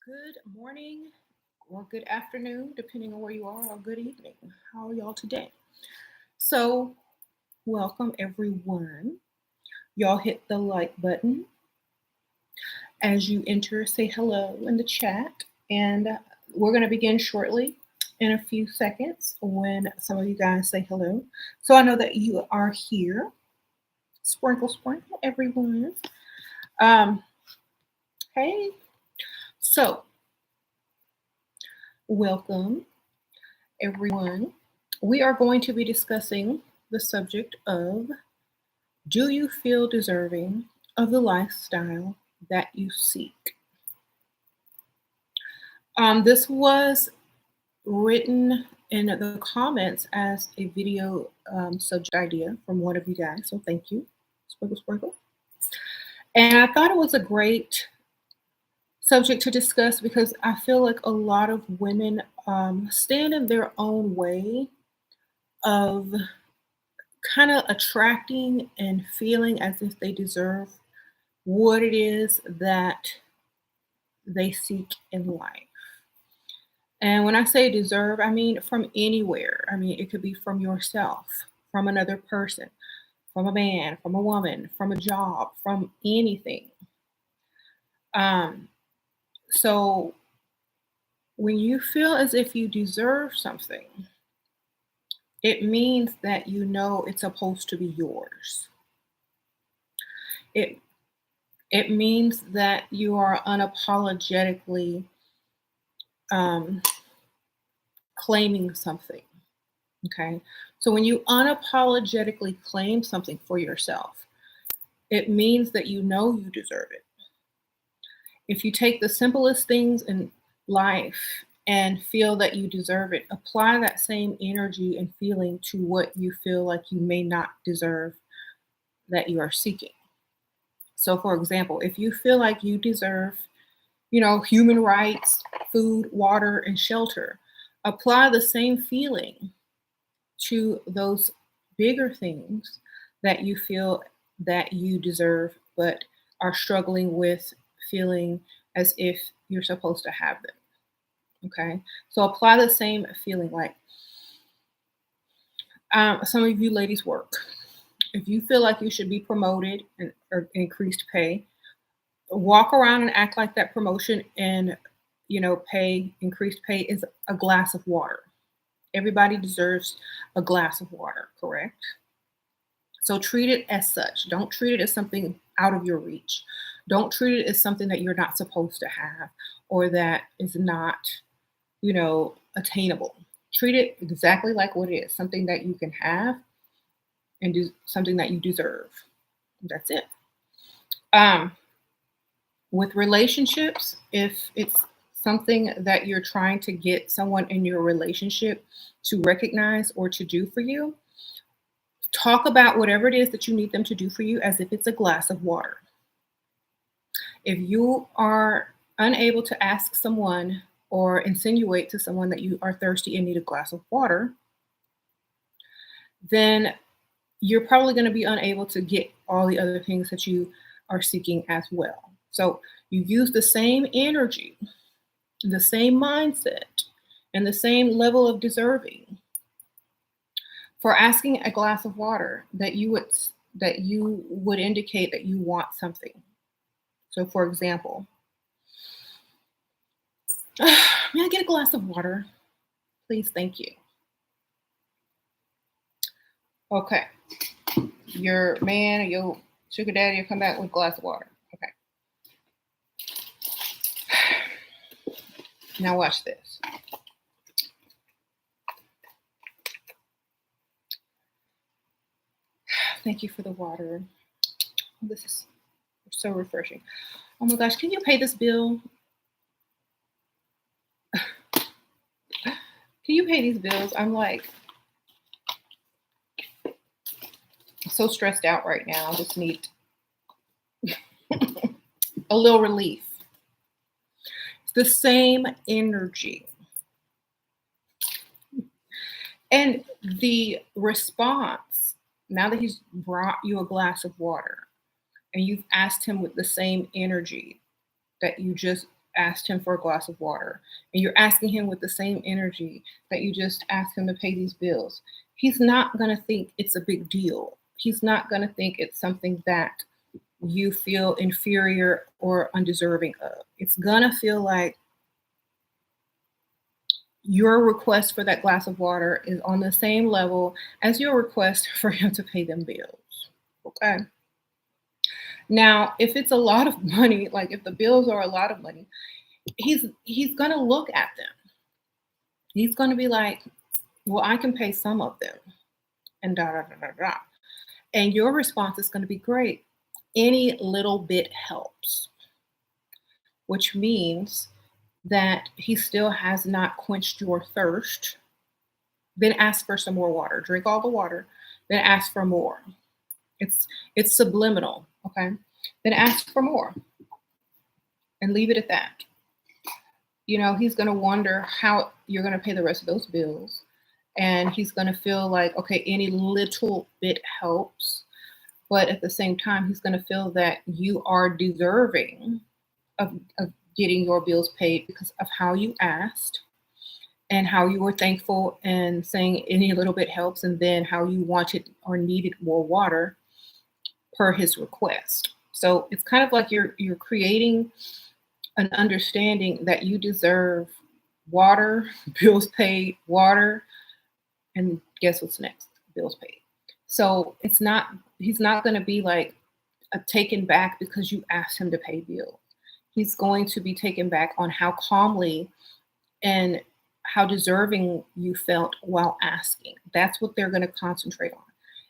Good morning or good afternoon, depending on where you are, or good evening. How are y'all today? So, welcome everyone. Y'all hit the like button as you enter, say hello in the chat, and we're going to begin shortly in a few seconds when some of you guys say hello. So, I know that you are here. Sprinkle, sprinkle, everyone. Um, hey, so welcome everyone. We are going to be discussing the subject of, do you feel deserving of the lifestyle that you seek? This was written in the comments as a video subject idea from one of you guys, so thank you. Sprinkle, sprinkle. And I thought it was a great subject to discuss because I feel like a lot of women stand in their own way of kind of attracting and feeling as if they deserve what it is that they seek in life. And when I say deserve, I mean from anywhere. I mean, it could be from yourself, from another person, from a man, from a woman, from a job, from anything. Um, so when you feel as if you deserve something, it means that you know it's supposed to be yours. It it means that you are unapologetically um, claiming something. Okay. So when you unapologetically claim something for yourself, it means that you know you deserve it. If you take the simplest things in life and feel that you deserve it, apply that same energy and feeling to what you feel like you may not deserve that you are seeking. So, for example, if you feel like you deserve, human rights, food, water, and shelter, apply the same feeling to those bigger things that you feel that you deserve, but are struggling with feeling as if you're supposed to have them. Okay. So apply the same feeling like some of you ladies work. If you feel like you should be promoted or increased pay, walk around and act like that promotion and pay increased pay is a glass of water. Everybody deserves a glass of water, correct? So treat it as such. Don't treat it as something out of your reach. Don't treat it as something that you're not supposed to have or that is not, attainable. Treat it exactly like what it is, something that you can have and do something that you deserve. That's it. Um, with relationships, if it's something that you're trying to get someone in your relationship to recognize or to do for you, talk about whatever it is that you need them to do for you as if it's a glass of water. If you are unable to ask someone or insinuate to someone that you are thirsty and need a glass of water, then you're probably going to be unable to get all the other things that you are seeking as well. So you use the same energy, the same mindset, and the same level of deserving for asking a glass of water that you would indicate that you want something. So for example, may I get a glass of water? Please, thank you. Okay. Your man or your sugar daddy will come back with a glass of water. Okay. Now watch this. Thank you for the water. This is so refreshing. Oh my gosh, can you pay this bill? Can you pay these bills? I'm like so stressed out right now. I just need a little relief. It's the same energy. And the response, now that he's brought you a glass of water and you've asked him with the same energy that you just asked him for a glass of water, and you're asking him with the same energy that you just asked him to pay these bills, he's not going to think it's a big deal. He's not going to think it's something that you feel inferior or undeserving of. It's going to feel like your request for that glass of water is on the same level as your request for him to pay them bills. Okay. Now, if it's a lot of money, like if the bills are a lot of money, he's going to look at them. He's going to be like, well, I can pay some of them, and da da da da da. And your response is going to be great. Any little bit helps, which means that he still has not quenched your thirst. Then ask for some more water. Drink all the water, then ask for more. It's subliminal, okay? Then ask for more and leave it at that. He's going to wonder how you're going to pay the rest of those bills. And he's going to feel like, okay, any little bit helps. But at the same time, he's going to feel that you are deserving of getting your bills paid because of how you asked and how you were thankful and saying any little bit helps, and then how you wanted or needed more water per his request. So it's kind of like you're creating an understanding that you deserve water, bills paid, water, and guess what's next? Bills paid. So he's not going to be like taken back because you asked him to pay bills. He's going to be taken back on how calmly and how deserving you felt while asking. That's what they're going to concentrate on.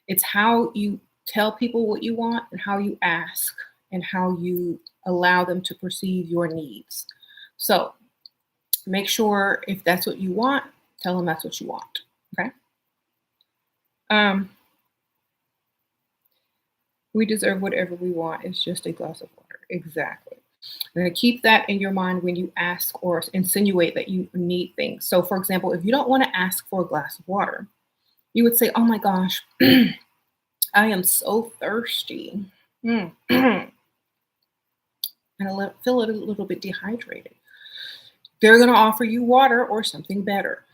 It's how you tell people what you want and how you ask and how you allow them to perceive your needs. So make sure if that's what you want, tell them that's what you want. Okay. We deserve whatever we want. It's just a glass of water. Exactly. You're going to keep that in your mind when you ask or insinuate that you need things. So, for example, if you don't want to ask for a glass of water, you would say, oh my gosh, I am so thirsty. And I feel a little bit dehydrated. They're going to offer you water or something better.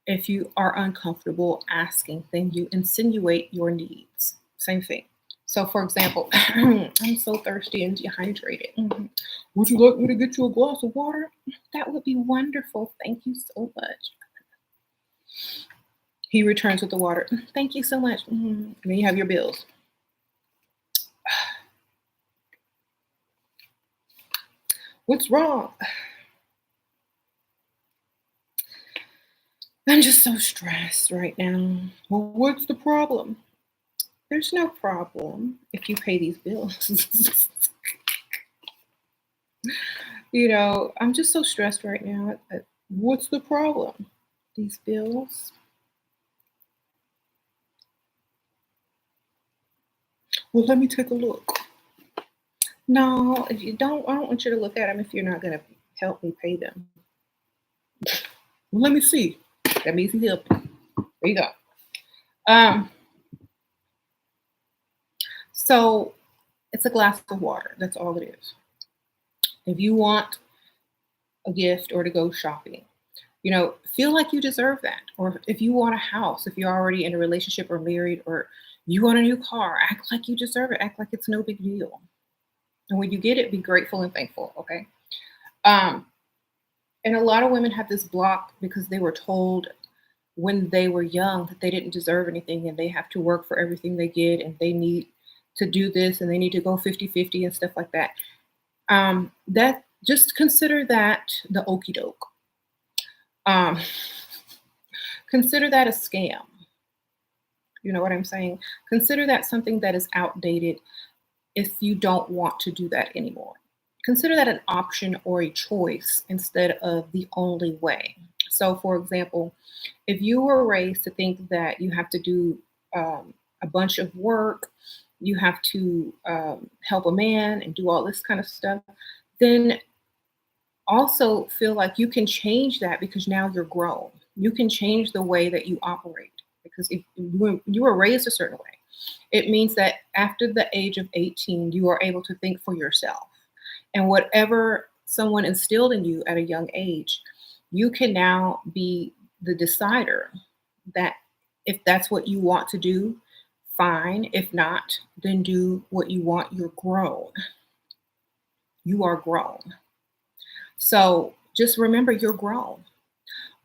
If you are uncomfortable asking, then you insinuate your needs. Same thing. So, for example, I'm so thirsty and dehydrated. Would you like me to get you a glass of water? That would be wonderful. Thank you so much. He returns with the water. Thank you so much. And then you have your bills. What's wrong? I'm just so stressed right now. Well, what's the problem? There's no problem if you pay these bills. I'm just so stressed right now. What's the problem? These bills. Well, let me take a look. No, if you don't, I don't want you to look at them if you're not going to help me pay them. Well, let me see. That means he's helping. There you go. So it's a glass of water. That's all it is. If you want a gift or to go shopping, feel like you deserve that. Or if you want a house, if you're already in a relationship or married, or you want a new car, act like you deserve it. Act like it's no big deal. And when you get it, be grateful and thankful. Okay. And a lot of women have this block because they were told when they were young that they didn't deserve anything and they have to work for everything they get and they need to do this and they need to go 50-50 and stuff like that. That just consider that the okie doke. Consider that a scam. You know what I'm saying? Consider that something that is outdated if you don't want to do that anymore. Consider that an option or a choice instead of the only way. So, for example, if you were raised to think that you have to do a bunch of work, you have to help a man and do all this kind of stuff, then also feel like you can change that because now you're grown. You can change the way that you operate because if you were raised a certain way, it means that after the age of 18, you are able to think for yourself. And whatever someone instilled in you at a young age, you can now be the decider that if that's what you want to do, fine. If not, then do what you want. You're grown. You are grown. So just remember you're grown.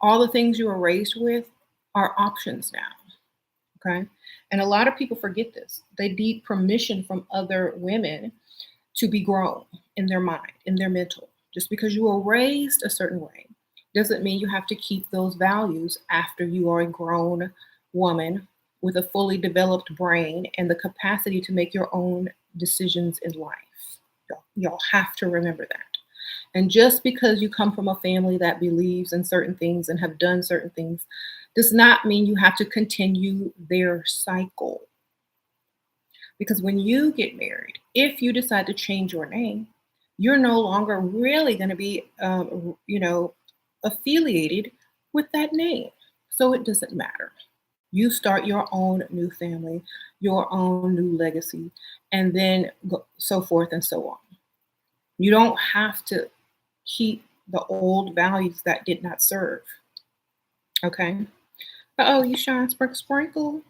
All the things you were raised with are options now. Okay. And a lot of people forget this. They need permission from other women to be grown in their mind, in their mental. Just because you were raised a certain way doesn't mean you have to keep those values after you are a grown woman with a fully developed brain and the capacity to make your own decisions in life. Y'all have to remember that. And just because you come from a family that believes in certain things and have done certain things does not mean you have to continue their cycle. Because when you get married, if you decide to change your name, you're no longer really going to be, affiliated with that name. So it doesn't matter. You start your own new family, your own new legacy, and then so forth and so on. You don't have to keep the old values that did not serve. Okay. Oh, you shine, sprinkle, sprinkle.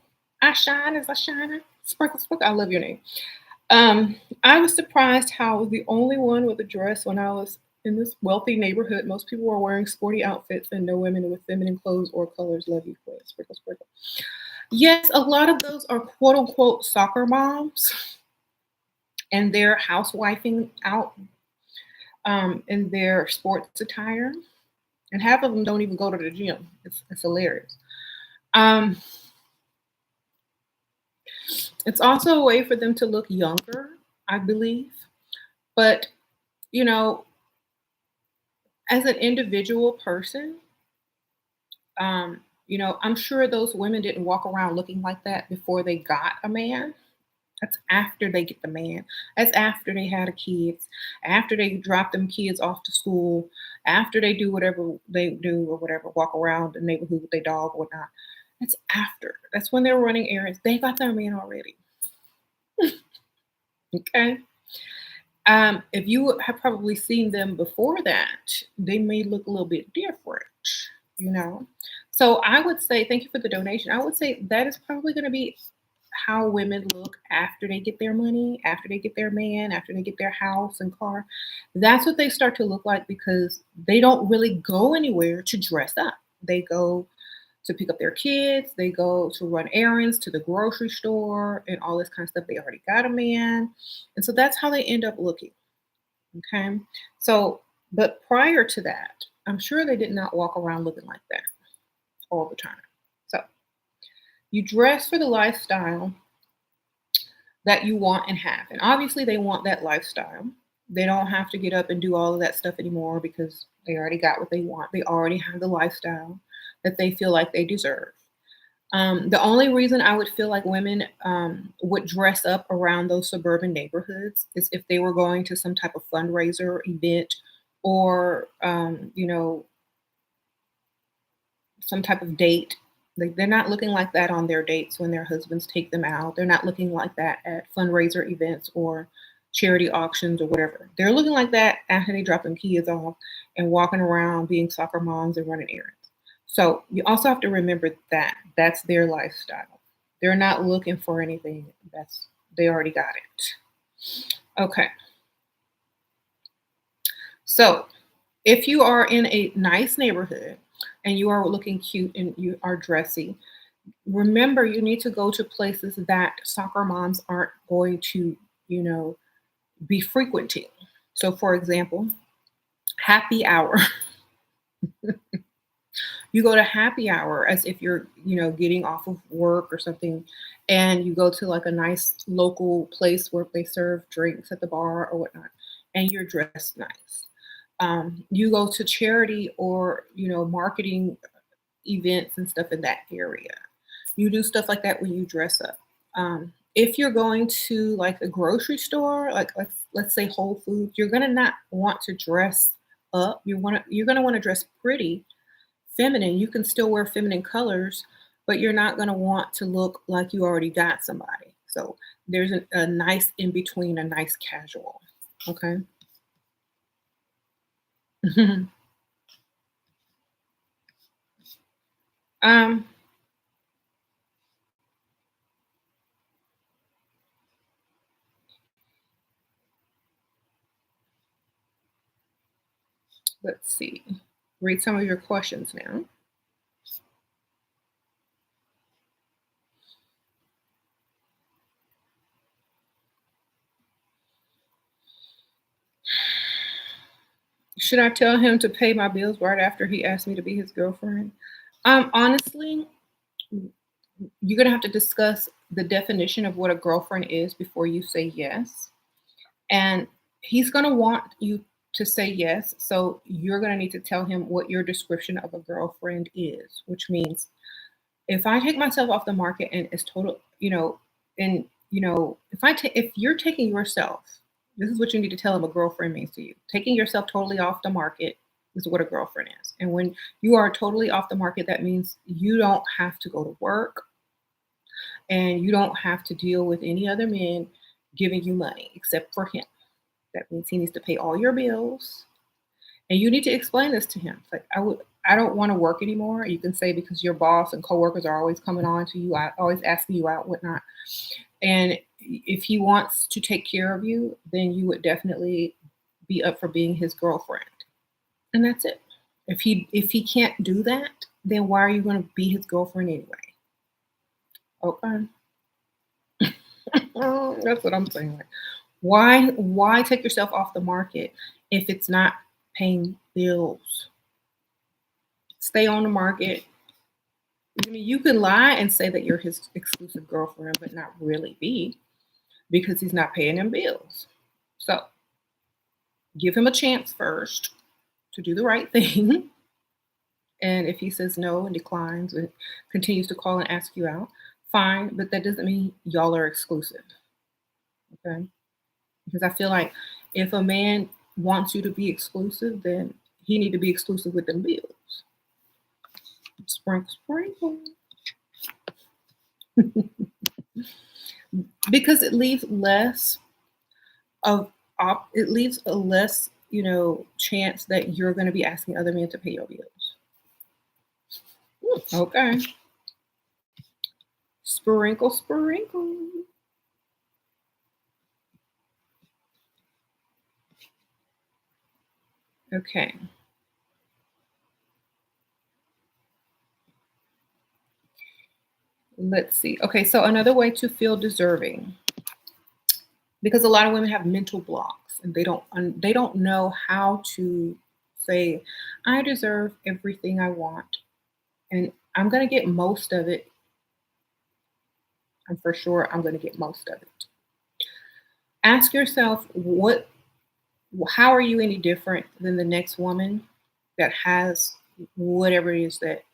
I shine as I shine. Sprinkle, sprinkle. I love your name. I was surprised how I was the only one with a dress when I was in this wealthy neighborhood. Most people were wearing sporty outfits and no women with feminine clothes or colors. Love you, Queen. Sprinkle, sprinkle. Yes, a lot of those are quote unquote soccer moms and they're housewifing out in their sports attire. And half of them don't even go to the gym. It's hilarious. Um, it's also a way for them to look younger, I believe. But, you know, as an individual person, I'm sure those women didn't walk around looking like that before they got a man. That's after they get the man. That's after they had a kids, after they drop them kids off to school, after they do whatever they do or whatever, walk around the neighborhood with their dog or whatnot. That's after. That's when they're running errands. They got their man already. Okay. If you have probably seen them before that, they may look a little bit different, you know. So I would say, thank you for the donation. I would say that is probably going to be how women look after they get their money, after they get their man, after they get their house and car. That's what they start to look like because they don't really go anywhere to dress up. They go to pick up their kids, they go to run errands to the grocery store and all this kind of stuff. They already got a man. And so that's how they end up looking. Okay. So, but prior to that, I'm sure they did not walk around looking like that all the time. So you dress for the lifestyle that you want and have. And obviously, they want that lifestyle. They don't have to get up and do all of that stuff anymore because they already got what they want. They already have the lifestyle that they feel like they deserve. The only reason I would feel like women would dress up around those suburban neighborhoods is if they were going to some type of fundraiser event or, some type of date. Like they're not looking like that on their dates when their husbands take them out. They're not looking like that at fundraiser events or charity auctions or whatever. They're looking like that after they drop them kids off and walking around being soccer moms and running errands. So you also have to remember that that's their lifestyle. They're not looking for anything. They already got it. Okay. So if you are in a nice neighborhood and you are looking cute and you are dressy, remember you need to go to places that soccer moms aren't going to, be frequenting. So for example, happy hour. You go to happy hour as if you're, getting off of work or something, and you go to like a nice local place where they serve drinks at the bar or whatnot, and you're dressed nice. You go to charity or, marketing events and stuff in that area. You do stuff like that when you dress up. If you're going to like a grocery store, like let's say Whole Foods, you're gonna not want to dress up. You're gonna want to dress pretty, feminine. You can still wear feminine colors, but you're not gonna want to look like you already got somebody. So there's a nice in between, a nice casual. Okay. um, let's see. Read some of your questions now. Should I tell him to pay my bills right after he asked me to be his girlfriend? Honestly, you're gonna have to discuss the definition of what a girlfriend is before you say yes. And he's gonna want you to say yes. So you're gonna need to tell him what your description of a girlfriend is, which means if I take myself off the market and it's total, and if you're taking yourself, this is what you need to tell him a girlfriend means to you. Taking yourself totally off the market is what a girlfriend is. And when you are totally off the market, that means you don't have to go to work and you don't have to deal with any other men giving you money except for him. That means he needs to pay all your bills. And you need to explain this to him. It's like, I don't want to work anymore. You can say because your boss and coworkers are always coming on to you, always asking you out, whatnot. And if he wants to take care of you, then you would definitely be up for being his girlfriend. And that's it. If he can't do that, then why are you going to be his girlfriend anyway? Okay. That's what I'm saying. Like, why take yourself off the market if it's not paying bills? Stay on the market. I mean, you can lie and say that you're his exclusive girlfriend, but not really be because he's not paying them bills. So give him a chance first to do the right thing. And if he says no and declines and continues to call and ask you out, fine. But that doesn't mean y'all are exclusive. Okay. Because I feel like if a man wants you to be exclusive, then he need to be exclusive with them bills. Sprinkle, sprinkle. Because it leaves less of it leaves a less, chance that you're going to be asking other men to pay your bills. Okay. Sprinkle, sprinkle. Okay. Let's see. Okay, so another way to feel deserving, because a lot of women have mental blocks and they don't know how to say, I deserve everything I want and I'm going to get most of it. And for sure I'm going to get most of it. Ask yourself, how are you any different than the next woman that has whatever it is that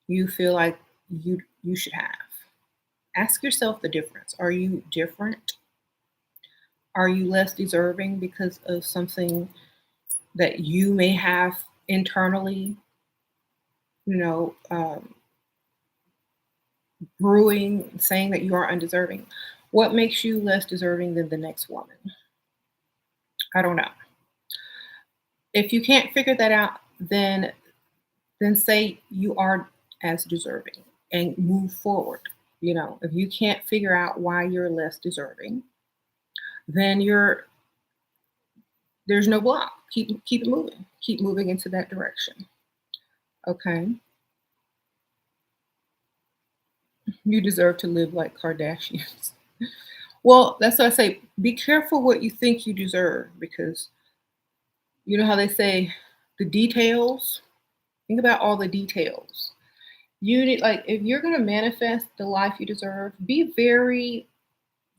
you feel like you should have? Ask yourself the difference. Are you different? Are you less deserving because of something that you may have internally, you know, um, brewing, saying that you are undeserving? What makes you less deserving than the next woman? I don't know. If you can't figure that out, then say you are as deserving and move forward. If you can't figure out why you're less deserving, then there's no block. Keep it moving. Keep moving into that direction. Okay. You deserve to live like Kardashians. Well, that's what I say. Be careful what you think you deserve because you know how they say the details? Think about all the details. You need, like, if you're going to manifest the life you deserve, be very,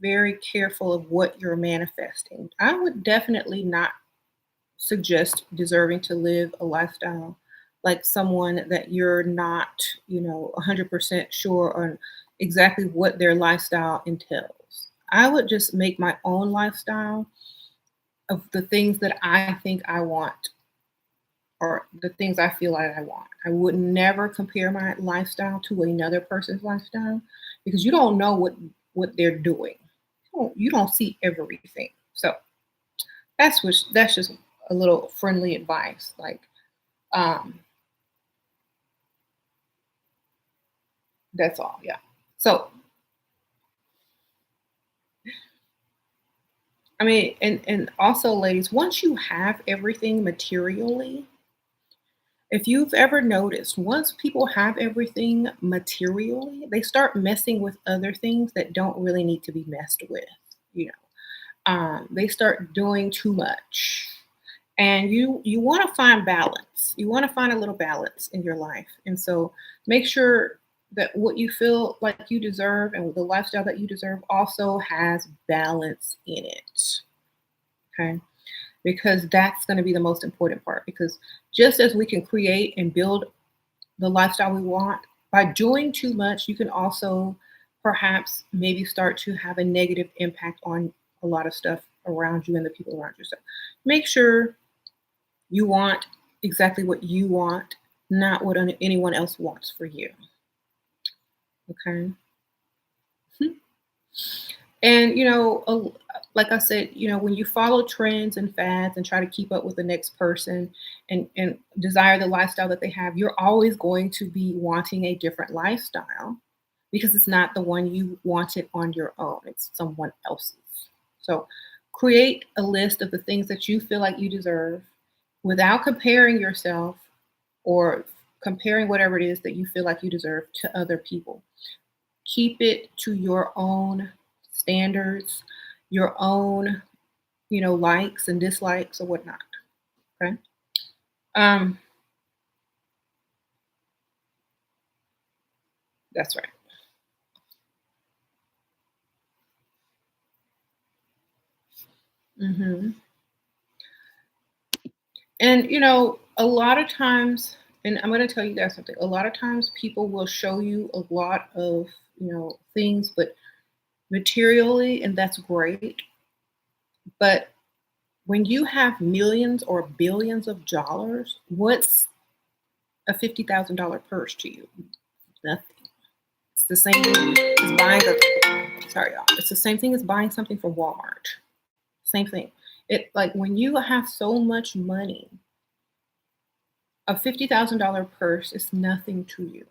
very careful of what you're manifesting. I would definitely not suggest deserving to live a lifestyle like someone that you're not, 100% sure on exactly what their lifestyle entails. I would just make my own lifestyle of the things that I think I want or the things I feel like I want. I would never compare my lifestyle to another person's lifestyle because you don't know what they're doing. You don't see everything. So that's just a little friendly advice. Like, um, that's all. Yeah. So, I mean, and also, ladies, once you have everything materially, if you've ever noticed, once people have everything materially, they start messing with other things that don't really need to be messed with. You know, they start doing too much, and you want to find balance. You want to find a little balance in your life, and so make sure that what you feel like you deserve and the lifestyle that you deserve also has balance in it. Okay, because that's going to be the most important part. Because just as we can create and build the lifestyle we want, by doing too much, you can also perhaps maybe start to have a negative impact on a lot of stuff around you and the people around you. So make sure you want exactly what you want, not what anyone else wants for you. Okay. And like I said, when you follow trends and fads and try to keep up with the next person and desire the lifestyle that they have, you're always going to be wanting a different lifestyle because it's not the one you wanted on your own. It's someone else's. So create a list of the things that you feel like you deserve without comparing yourself or comparing whatever it is that you feel like you deserve to other people. Keep it to your own standards, your own, likes and dislikes or whatnot. Okay. Um, that's right. hmm And a lot of times, and I'm going to tell you guys something. A lot of times, people will show you a lot of things, but materially, and that's great. But when you have millions or billions of dollars, what's a $50,000 purse to you? Nothing. It's the same thing as buying a sorry, y'all. It's the same thing as buying something from Walmart. Same thing. It like when you have so much money, a $50,000 purse is nothing to you.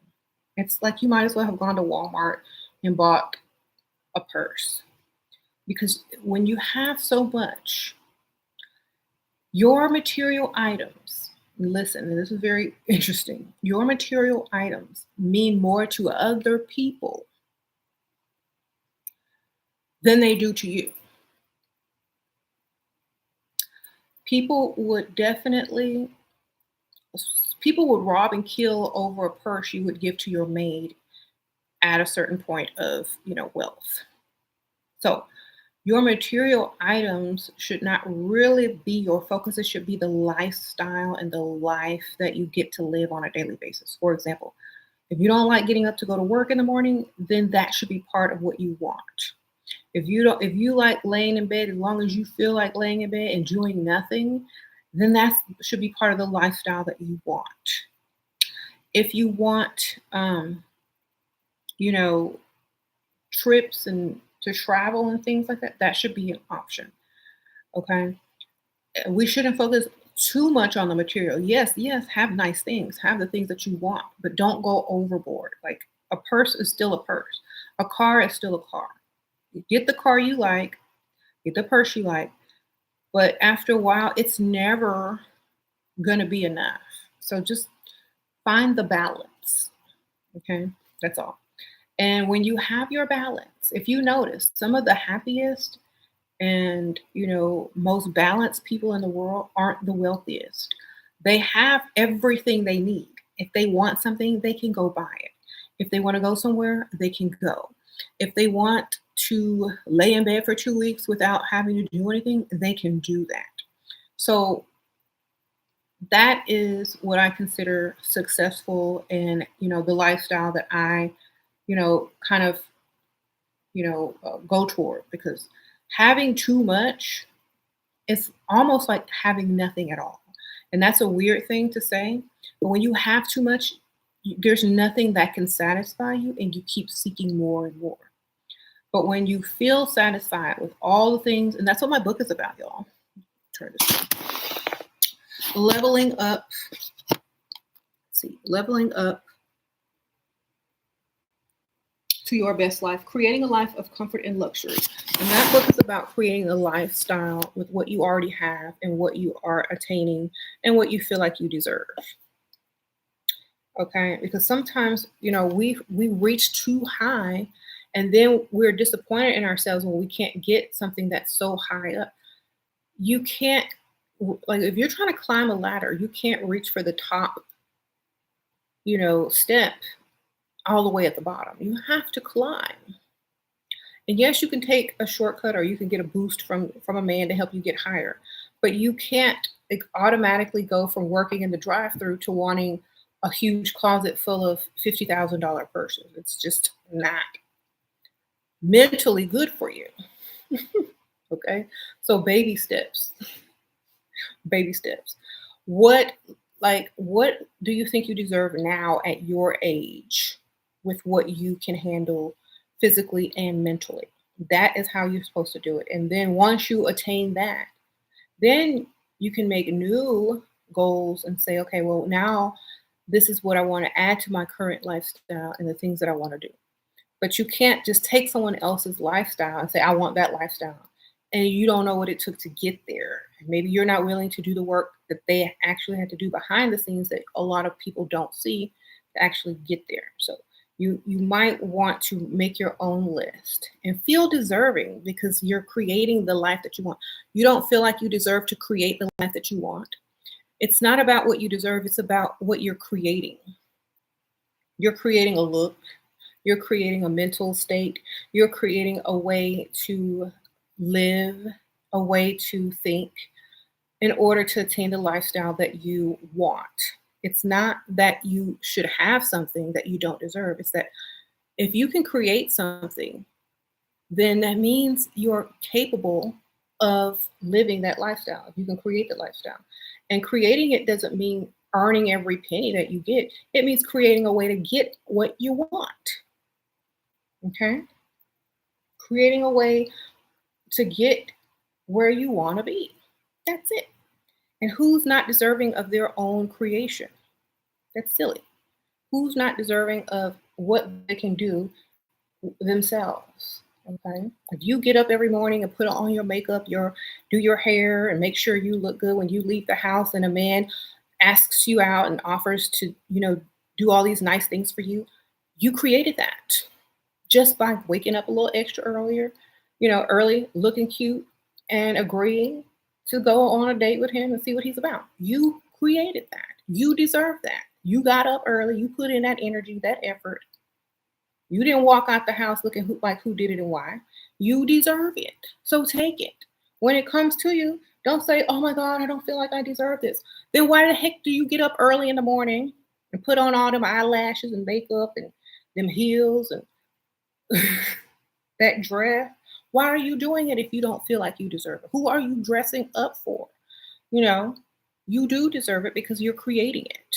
It's like you might as well have gone to Walmart and bought a purse because when you have so much, your material items, listen, and this is very interesting. Your material items mean more to other people than they do to you. People would definitely people would rob and kill over a purse you would give to your maid at a certain point of wealth. So your material items should not really be your focus. It should be the lifestyle and the life that you get to live on a daily basis. For example, if you don't like getting up to go to work in the morning, then that should be part of what you want. If you like laying in bed, as long as you feel like laying in bed and doing nothing, then that should be part of the lifestyle that you want. If you want, you know, trips and to travel and things like that, that should be an option. Okay. We shouldn't focus too much on the material. Yes, yes, have nice things, have the things that you want, but don't go overboard. Like a purse is still a purse, a car is still a car. You get the car you like, get the purse you like, but after a while, it's never going to be enough. So just find the balance. Okay. That's all. And when you have your balance, if you notice some of the happiest and most balanced people in the world aren't the wealthiest. They have everything they need. If they want something, they can go buy it. If they want to go somewhere, they can go. If they want to lay in bed for 2 weeks without having to do anything, they can do that. So that is what I consider successful and the lifestyle that I kind of go toward, because having too much is almost like having nothing at all. And that's a weird thing to say, but when you have too much, there's nothing that can satisfy you and you keep seeking more and more. But when you feel satisfied with all the things, and that's what my book is about, y'all. Turn this on. leveling up. Leveling up to your best life, creating a life of comfort and luxury. And that book is about creating a lifestyle with what you already have and what you are attaining and what you feel like you deserve. Okay, because sometimes we reach too high, and then we're disappointed in ourselves when we can't get something that's so high up. You can't, like, if you're trying to climb a ladder, you can't reach for the top step all the way at the bottom. You have to climb. And yes, you can take a shortcut or you can get a boost from a man to help you get higher, but you can't automatically go from working in the drive-through to wanting a huge closet full of $50,000 purses. It's just not mentally good for you. Okay, so baby steps. Baby steps. What do you think you deserve now at your age with what you can handle physically and mentally? That is how you're supposed to do it. And then once you attain that, then you can make new goals and say, okay, well, now this is what I want to add to my current lifestyle and the things that I want to do. But you can't just take someone else's lifestyle and say, I want that lifestyle. And you don't know what it took to get there. Maybe you're not willing to do the work that they actually had to do behind the scenes that a lot of people don't see to actually get there. So you might want to make your own list and feel deserving because you're creating the life that you want. You don't feel like you deserve to create the life that you want. It's not about what you deserve. It's about what you're creating. You're creating a look. You're creating a mental state. You're creating a way to live, a way to think in order to attain the lifestyle that you want. It's not that you should have something that you don't deserve. It's that if you can create something, then that means you're capable of living that lifestyle. You can create the lifestyle. And creating it doesn't mean earning every penny that you get. It means creating a way to get what you want. Okay? Creating a way to get where you want to be. That's it. And who's not deserving of their own creation? That's silly. Who's not deserving of what they can do themselves? Okay. If you get up every morning and put on your makeup, do your hair and make sure you look good when you leave the house, and a man asks you out and offers to, do all these nice things for you, you created that just by waking up a little extra earlier, early, looking cute, and agreeing to go on a date with him and see what he's about. You created that. You deserve that. You got up early. You put in that energy, that effort. You didn't walk out the house looking who did it and why. You deserve it. So take it. When it comes to you, don't say, oh my God, I don't feel like I deserve this. Then why the heck do you get up early in the morning and put on all them eyelashes and makeup and them heels and that dress? Why are you doing it if you don't feel like you deserve it? Who are you dressing up for? You do deserve it because you're creating it.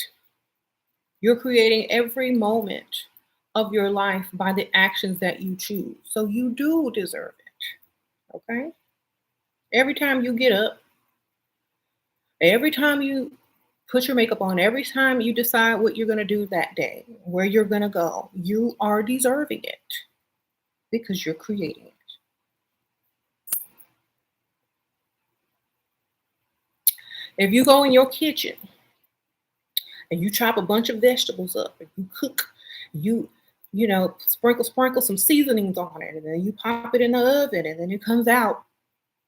You're creating every moment of your life by the actions that you choose. So you do deserve it. Okay? Every time you get up, every time you put your makeup on, every time you decide what you're going to do that day, where you're going to go, you are deserving it because you're creating it. If you go in your kitchen and you chop a bunch of vegetables up and you cook, you sprinkle some seasonings on it, and then you pop it in the oven, and then it comes out.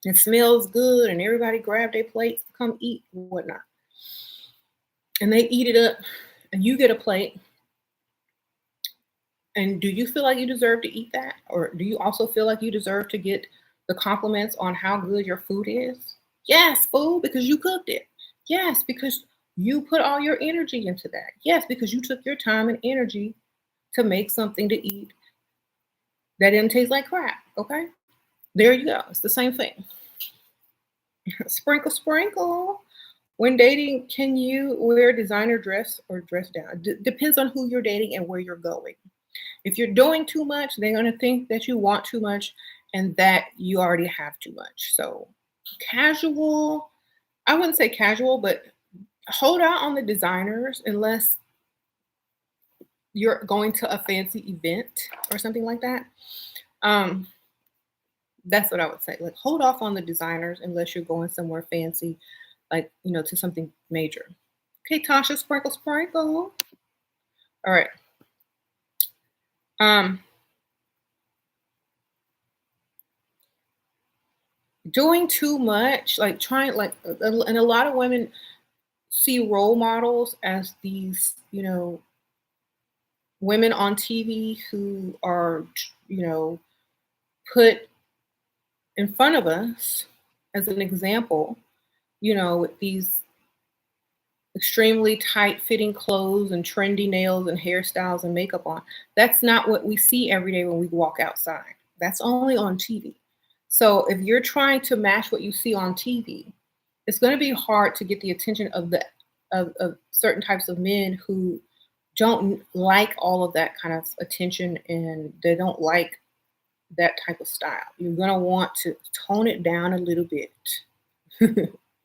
It smells good, and everybody grab their plates to come eat and whatnot. And they eat it up, and you get a plate. And do you feel like you deserve to eat that? Or do you also feel like you deserve to get the compliments on how good your food is? Yes, food, because you cooked it. Yes, because you put all your energy into that. Yes, because you took your time and energy to make something to eat that didn't taste like crap. Okay? There you go. It's the same thing. Sprinkle, sprinkle. When dating, can you wear a designer dress or dress down? Depends on who you're dating and where you're going. If you're doing too much, they're going to think that you want too much and that you already have too much. So casual, I wouldn't say casual, but hold out on the designers unless you're going to a fancy event or something like that. Um, that's what I would say. Like, hold off on the designers unless you're going somewhere fancy, like, to something major. Okay, Tasha, sprinkle, sprinkle. All right. Um, doing too much, like trying, like, and a lot of women see role models as these, women on TV who are, put in front of us as an example, with these extremely tight fitting clothes and trendy nails and hairstyles and makeup on. That's not what we see every day when we walk outside. That's only on TV. So if you're trying to match what you see on TV, it's going to be hard to get the attention of of certain types of men who don't like all of that kind of attention, and they don't like that type of style. You're going to want to tone it down a little bit.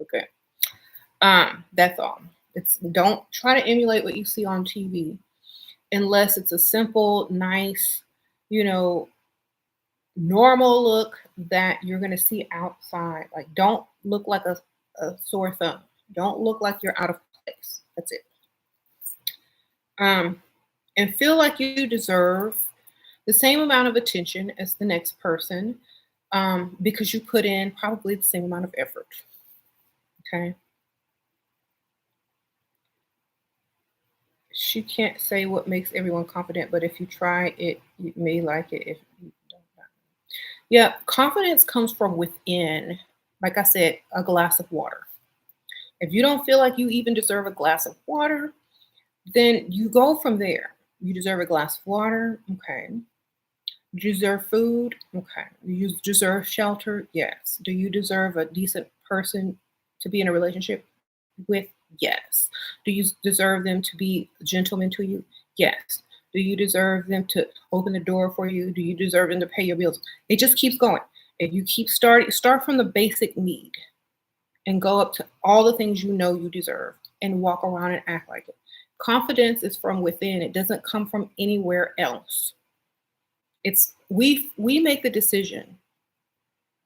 Okay. That's all. It's Don't try to emulate what you see on TV unless it's a simple, nice, you know, normal look that you're gonna see outside. Like, don't look like a sore thumb. Don't look like you're out of place. That's it. Um, and feel like you deserve the same amount of attention as the next person, because you put in probably the same amount of effort. Okay. She can't say what makes everyone confident, but if you try it, you may like it. If you don't. Yeah, confidence comes from within. Like I said, a glass of water. If you don't feel like you even deserve a glass of water, then you go from there. You deserve a glass of water. Okay. You deserve food. Okay. You deserve shelter. Yes. Do you deserve a decent person to be in a relationship with? Yes. Do you deserve them to be gentlemen to you? Yes. Do you deserve them to open the door for you? Do you deserve them to pay your bills? It just keeps going. If you start from the basic need and go up to all the things you know you deserve and walk around and act like it. Confidence is from within. It doesn't come from anywhere else. It's we make the decision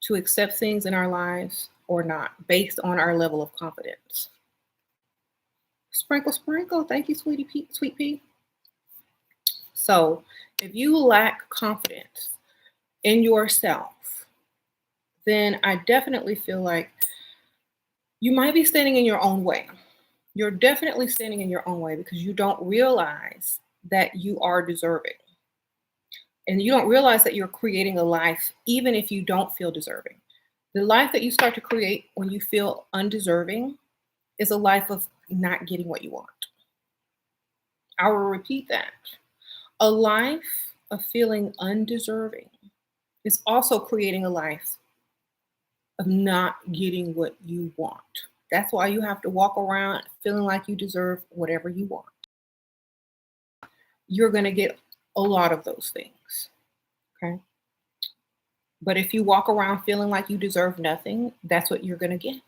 to accept things in our lives or not based on our level of confidence. Sprinkle, sprinkle. Thank you, sweetie pea, sweet pea. So, if you lack confidence in yourself, then I definitely feel like you might be standing in your own way. You're definitely standing in your own way because you don't realize that you are deserving. And you don't realize that you're creating a life even if you don't feel deserving. The life that you start to create when you feel undeserving is a life of not getting what you want. I will repeat that. A life of feeling undeserving is also creating a life of not getting what you want. That's why you have to walk around feeling like you deserve whatever you want. You're going to get a lot of those things. Okay. But if you walk around feeling like you deserve nothing, that's what you're going to get.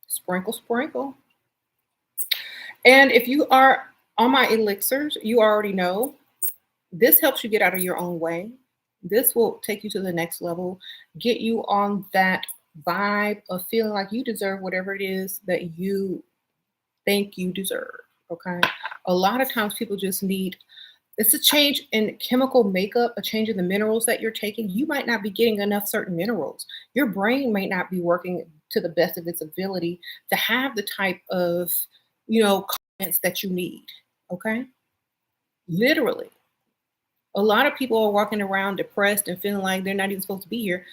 Sprinkle, sprinkle. And if you are on my elixirs, you already know this helps you get out of your own way. This will take you to the next level, get you on that vibe of feeling like you deserve whatever it is that you think you deserve. Okay. A lot of times people just need it's a change in chemical makeup, a change in the minerals that you're taking. You might not be getting enough certain minerals. Your brain might not be working to the best of its ability to have the type of, confidence that you need. Okay. Literally. A lot of people are walking around depressed and feeling like they're not even supposed to be here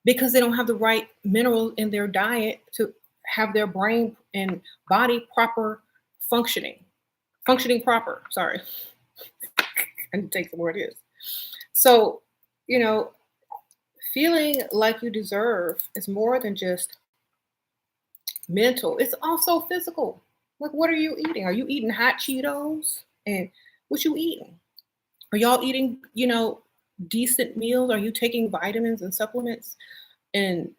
because they don't have the right minerals in their diet to have their brain and body proper functioning. Functioning proper. Sorry. I need to take the word is. So, you know, feeling like you deserve is more than just mental. It's also physical. Like, what are you eating? Are you eating hot Cheetos? And what you eating? Are y'all eating, decent meals? Are you taking vitamins and supplements? And,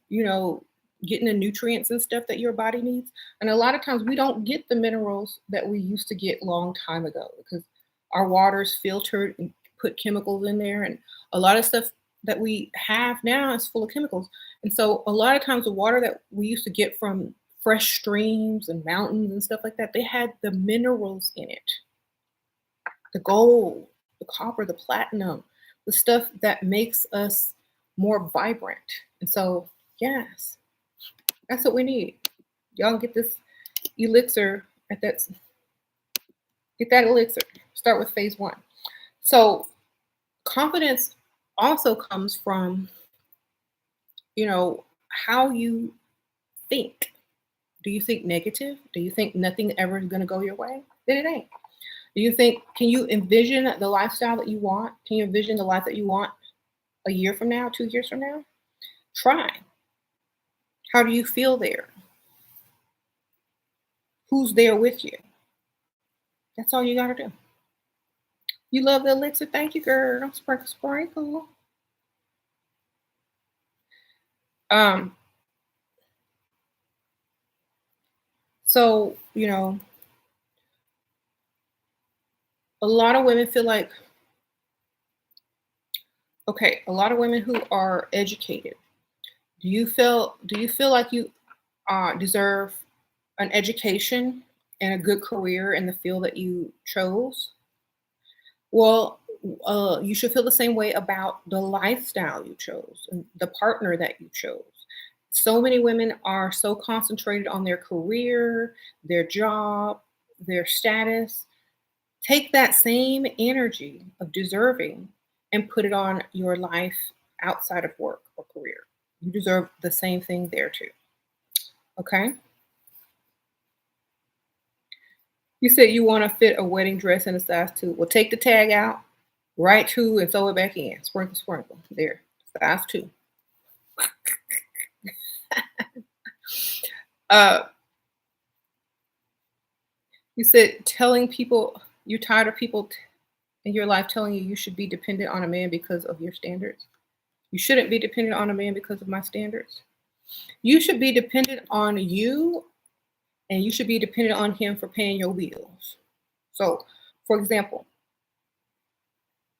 getting the nutrients and stuff that your body needs. And a lot of times we don't get the minerals that we used to get long time ago because our water's filtered and put chemicals in there. And a lot of stuff that we have now is full of chemicals. And so a lot of times the water that we used to get from fresh streams and mountains and stuff like that, they had the minerals in it, the gold, the copper, the platinum, the stuff that makes us more vibrant. And so, yes, that's what we need. Y'all get this elixir at that. Get that elixir. Start with phase one. So confidence also comes from, how you think. Do you think negative? Do you think nothing ever is going to go your way? Then it ain't. Do you think, can you envision the lifestyle that you want? Can you envision the life that you want a year from now, 2 years from now? Try. How do you feel there? Who's there with you? That's all you got to do. You love the elixir? Thank you, girl. Sprinkle, sprinkle. Um, so, a lot of women feel like, okay, a lot of women who are educated, do you feel like you deserve an education and a good career in the field that you chose? Well, you should feel the same way about the lifestyle you chose and the partner that you chose. So many women are so concentrated on their career, their job, their status. Take that same energy of deserving and put it on your life outside of work or career. You deserve the same thing there too. Okay? You said you want to fit a wedding dress in a size 2. Well, take the tag out, write 2, and sew it back in. Sprinkle, sprinkle. There, size 2. Uh, you said telling people you're tired of people in your life telling you you should be dependent on a man because of your standards. You shouldn't be dependent on a man because of my standards. You should be dependent on you, and you should be dependent on him for paying your bills. So, for example,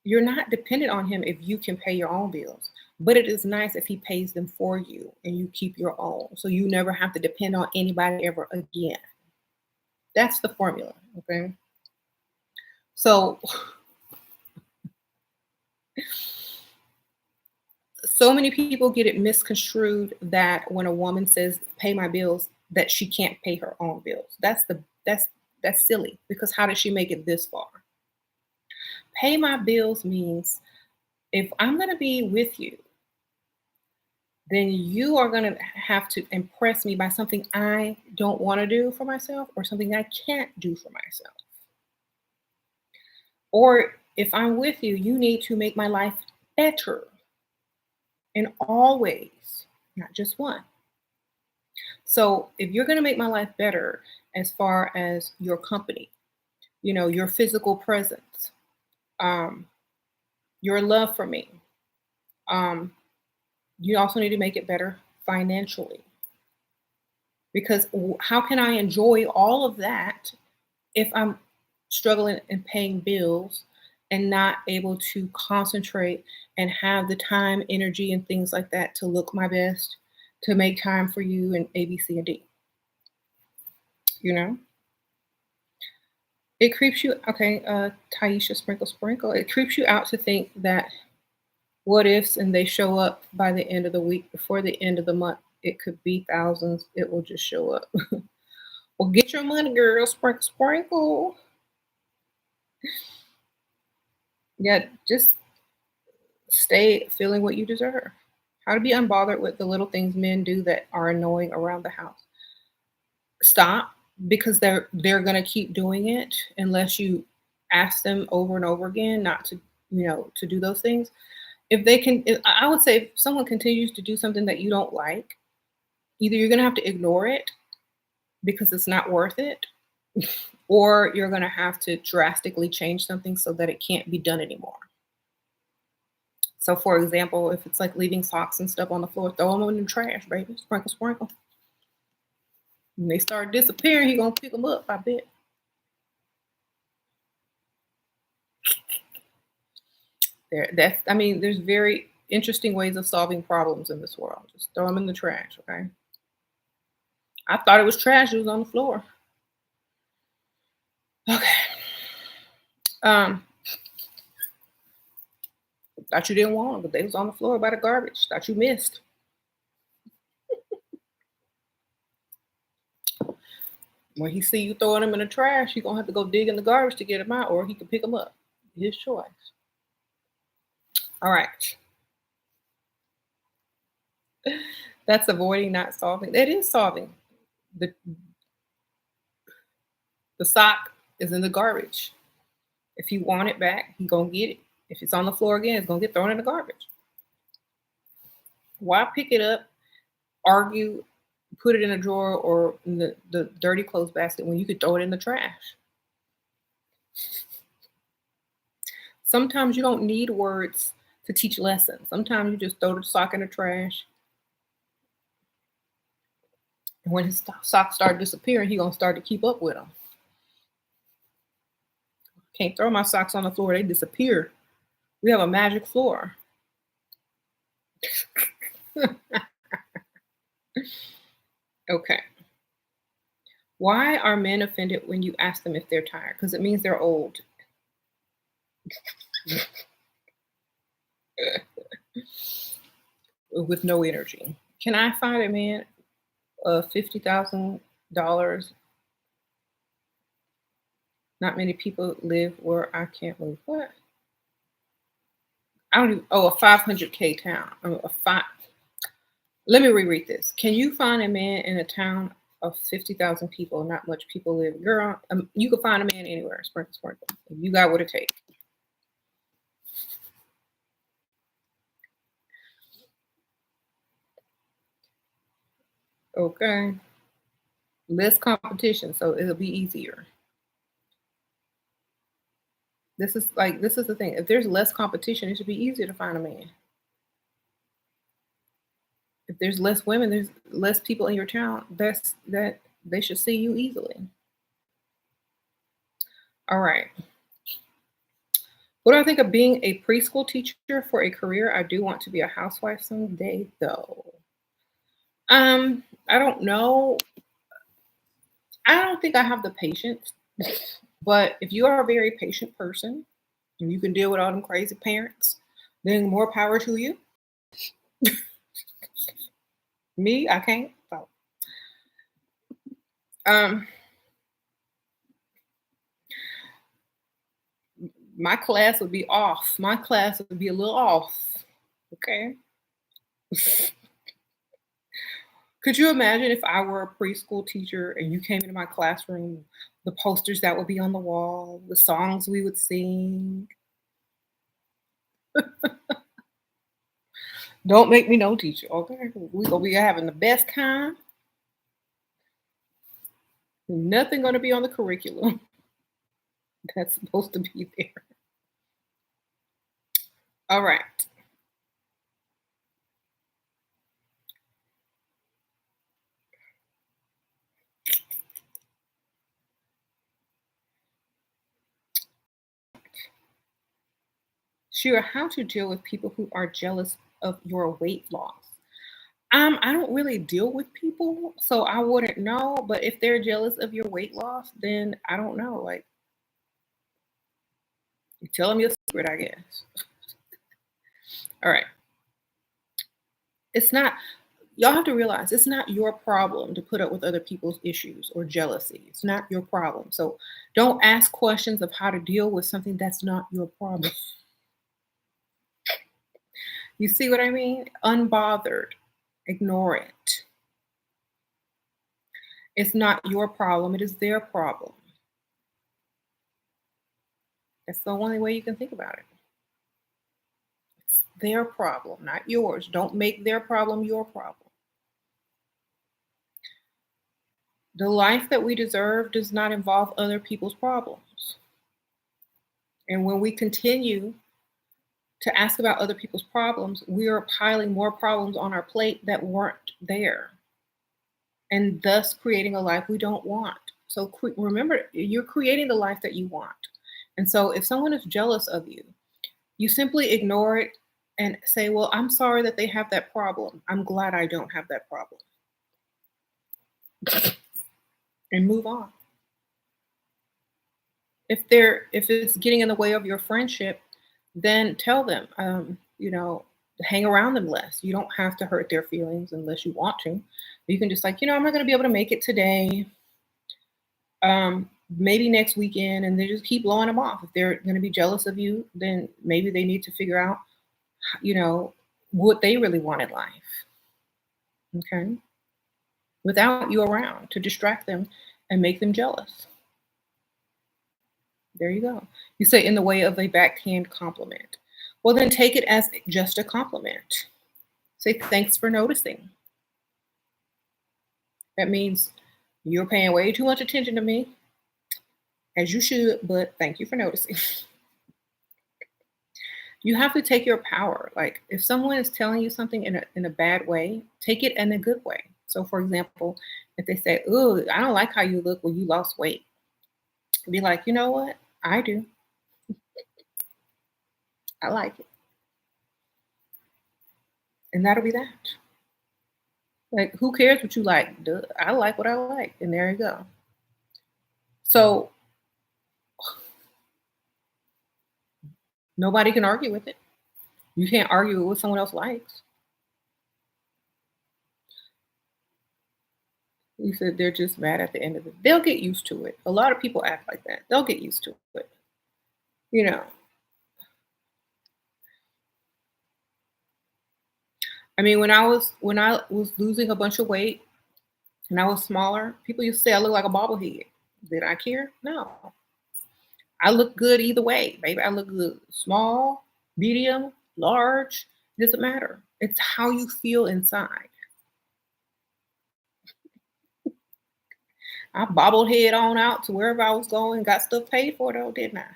you're not dependent on him if you can pay your own bills, but it is nice if he pays them for you and you keep your own. So you never have to depend on anybody ever again. That's the formula. Okay. So, so many people get it misconstrued that when a woman says pay my bills, that she can't pay her own bills. That's silly, because how did she make it this far? Pay my bills means if I'm going to be with you, then you are going to have to impress me by something I don't want to do for myself or something I can't do for myself. Or if I'm with you, you need to make my life better in all ways, not just one. So if you're going to make my life better as far as your company, your physical presence, um, your love for me, um, you also need to make it better financially. Because how can I enjoy all of that if I'm struggling and paying bills and not able to concentrate and have the time, energy, and things like that to look my best, to make time for you and A, B, C, and D? You know, it creeps you. Okay, Taisha, sprinkle, sprinkle. It creeps you out to think that what ifs and they show up by the end of the week, before the end of the month. It could be thousands. It will just show up. Well, get your money, girl. Sprinkle, sprinkle. Yeah, just stay feeling what you deserve. How to be unbothered with the little things men do that are annoying around the house. Stop, because they're gonna keep doing it unless you ask them over and over again not to, to do those things. If they can, I would say, if someone continues to do something that you don't like, either you're gonna have to ignore it because it's not worth it, or you're gonna have to drastically change something so that it can't be done anymore. So, for example, if it's like leaving socks and stuff on the floor, throw them in the trash, baby. Sprinkle, sprinkle. When they start disappearing, he gonna pick them up, I bet. I mean, there's very interesting ways of solving problems in this world. Just throw them in the trash, okay? I thought it was trash. It was on the floor. Okay. Um, thought you didn't want them, but they was on the floor by the garbage. Thought you missed. When he see you throwing them in the trash, he gonna have to go dig in the garbage to get them out, or he can pick them up. His choice. All right. That's avoiding, not solving. It is solving. The the sock is in the garbage. If you want it back, he gonna get it. If it's on the floor again, it's gonna get thrown in the garbage. Why pick it up, argue, put it in a drawer or in the dirty clothes basket when you could throw it in the trash? Sometimes you don't need words to teach lessons. Sometimes you just throw the sock in the trash. And when his socks start disappearing, he gonna start to keep up with them. Can't throw my socks on the floor; they disappear. We have a magic floor. Okay. Why are men offended when you ask them if they're tired? Because it means they're old. With no energy. Can I find a man of $50,000? Not many people live where I can't move. What? I don't even, oh, a 500K town. A five. Let me reread this. Can you find a man in a town of 50,000 people? Not much people live. Girl, you can find a man anywhere. Sprinkle, sprinkle. You got what it takes. Okay. Less competition, so it'll be easier. This is the thing. If there's less competition, it should be easier to find a man. If there's less women, there's less people in your town. That they should see you easily. All right. What do I think of being a preschool teacher for a career? I do want to be a housewife someday, though. I don't know. I don't think I have the patience. But if you are a very patient person and you can deal with all them crazy parents, then more power to you. Me, I can't. So, um, my class would be off. My class would be a little off. Okay. Could you imagine if I were a preschool teacher and you came into my classroom, the posters that would be on the wall, the songs we would sing? Don't make me no teacher, okay? We gonna be having the best time. Nothing gonna be on the curriculum that's supposed to be there. All right. Sure, how to deal with people who are jealous of your weight loss. I don't really deal with people, so I wouldn't know. But if they're jealous of your weight loss, then I don't know. Like, you tell them your secret, I guess. All right. It's not, y'all have to realize it's not your problem to put up with other people's issues or jealousy. It's not your problem. So don't ask questions of how to deal with something that's not your problem. You see what I mean? Unbothered. Ignore it. It's not your problem, it is their problem. That's the only way you can think about it. It's their problem, not yours. Don't make their problem your problem. The life that we deserve does not involve other people's problems. And when we continue to ask about other people's problems, we are piling more problems on our plate that weren't there, and thus creating a life we don't want. So remember, you're creating the life that you want. And so if someone is jealous of you, you simply ignore it and say, "Well, I'm sorry that they have that problem. I'm glad I don't have that problem," and move on. If it's getting in the way of your friendship, then tell them, hang around them less. You don't have to hurt their feelings unless you want to. You can just like, I'm not going to be able to make it today. Maybe next weekend, and they just keep blowing them off. If they're going to be jealous of you, then maybe they need to figure out, you know, what they really want in life. Okay, without you around to distract them and make them jealous. There you go. You say in the way of a backhand compliment. Well, then take it as just a compliment. Say thanks for noticing. That means you're paying way too much attention to me, as you should, but thank you for noticing. You have to take your power. Like if someone is telling you something in a bad way, take it in a good way. So, for example, if they say, "Ooh, I don't like how you look when you lost weight," be like, "You know what? I do. I like it," and that'll be that. Like, who cares what you like? Duh, I like what I like, and there you go. So nobody can argue with it. You can't argue with what someone else likes. You said they're just mad at the end of it. They'll get used to it. A lot of people act like that. They'll get used to it. You know, I mean, when I was losing a bunch of weight and I was smaller, people used to say I look like a bobblehead. Did I care? No. I look good either way, baby. I look good. Small, medium, large, doesn't matter. It's how you feel inside. I bobbled head on out to wherever I was going, got stuff paid for though, didn't I?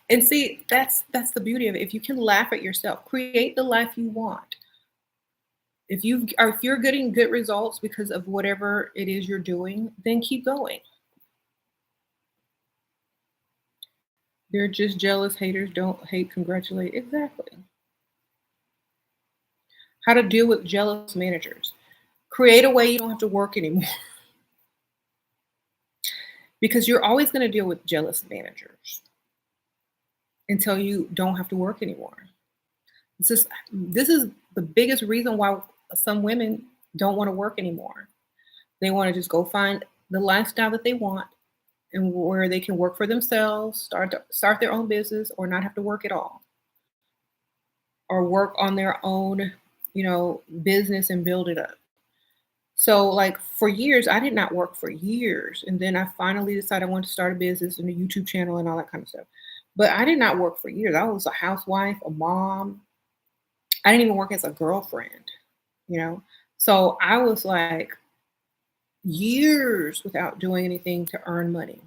And see, that's the beauty of it. If you can laugh at yourself, create the life you want. If you're getting good results because of whatever it is you're doing, then keep going. They're just jealous haters, don't hate, congratulate. Exactly. How to deal with jealous managers. Create a way you don't have to work anymore because you're always going to deal with jealous managers until you don't have to work anymore. This is the biggest reason why some women don't want to work anymore. They want to just go find the lifestyle that they want and where they can work for themselves, start their own business, or not have to work at all, or work on their own, business and build it up. So, like for years, I did not work for years, and then I finally decided I wanted to start a business and a YouTube channel and all that kind of stuff. But I did not work for years. I was a housewife, a mom. I didn't even work as a girlfriend, you know. So I was like years without doing anything to earn money.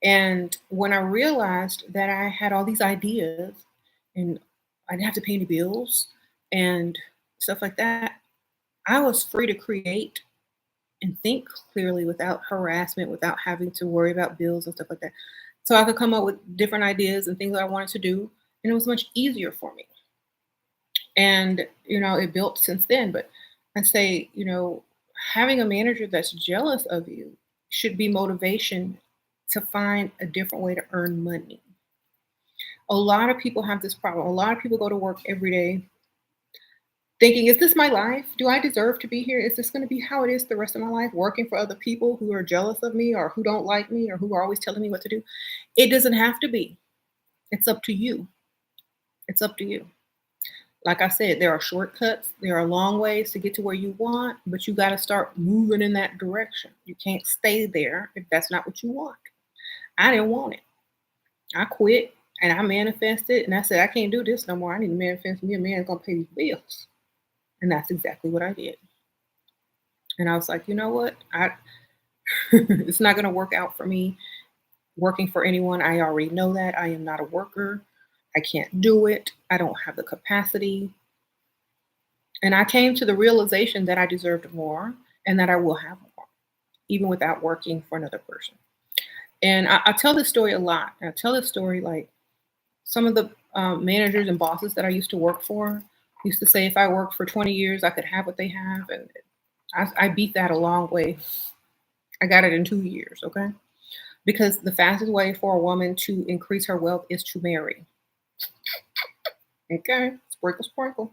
And when I realized that I had all these ideas and I didn't have to pay any bills and stuff like that, I was free to create and think clearly without harassment, without having to worry about bills and stuff like that. So I could come up with different ideas and things that I wanted to do, and it was much easier for me. And it built since then. But I say, having a manager that's jealous of you should be motivation to find a different way to earn money. A lot of people have this problem. A lot of people go to work every day thinking, is this my life? Do I deserve to be here? Is this going to be how it is the rest of my life, working for other people who are jealous of me or who don't like me or who are always telling me what to do? It doesn't have to be. It's up to you. It's up to you. Like I said, there are shortcuts, there are long ways to get to where you want, but you got to start moving in that direction. You can't stay there if that's not what you want. I didn't want it. I quit and I manifested and I said, I can't do this no more. I need to manifest me a man that's going to pay these bills. And that's exactly what I did. And I was like, you know what? It's not going to work out for me. working for anyone. I already know that. I am not a worker. I can't do it. I don't have the capacity. And I came to the realization that I deserved more and that I will have more, even without working for another person. And I tell this story a lot. I tell this story like some of the managers and bosses that I used to work for used to say if I worked for 20 years, I could have what they have. And I beat that a long way. I got it in 2 years, okay? Because the fastest way for a woman to increase her wealth is to marry. Okay? Sprinkle, sprinkle.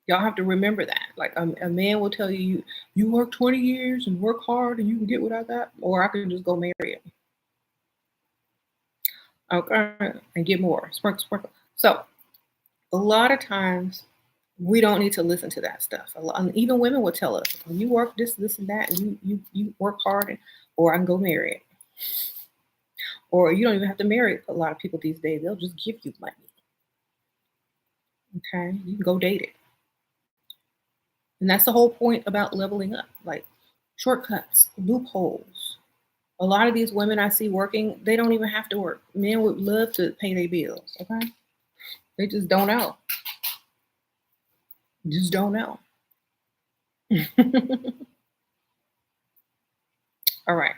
Y'all have to remember that. Like a man will tell you, you work 20 years and work hard and you can get what I got, or I can just go marry him. Okay, and get more. Sprinkle, sprinkle. So a lot of times we don't need to listen to that stuff. And even women will tell us, when you work this, this, and that, and you work hard, or I can go marry it. Or you don't even have to marry a lot of people these days. They'll just give you money. Okay, you can go date it. And that's the whole point about leveling up, like shortcuts, loopholes. A lot of these women I see working, they don't even have to work. Men would love to pay their bills. Okay, they just don't know. Just don't know. All right.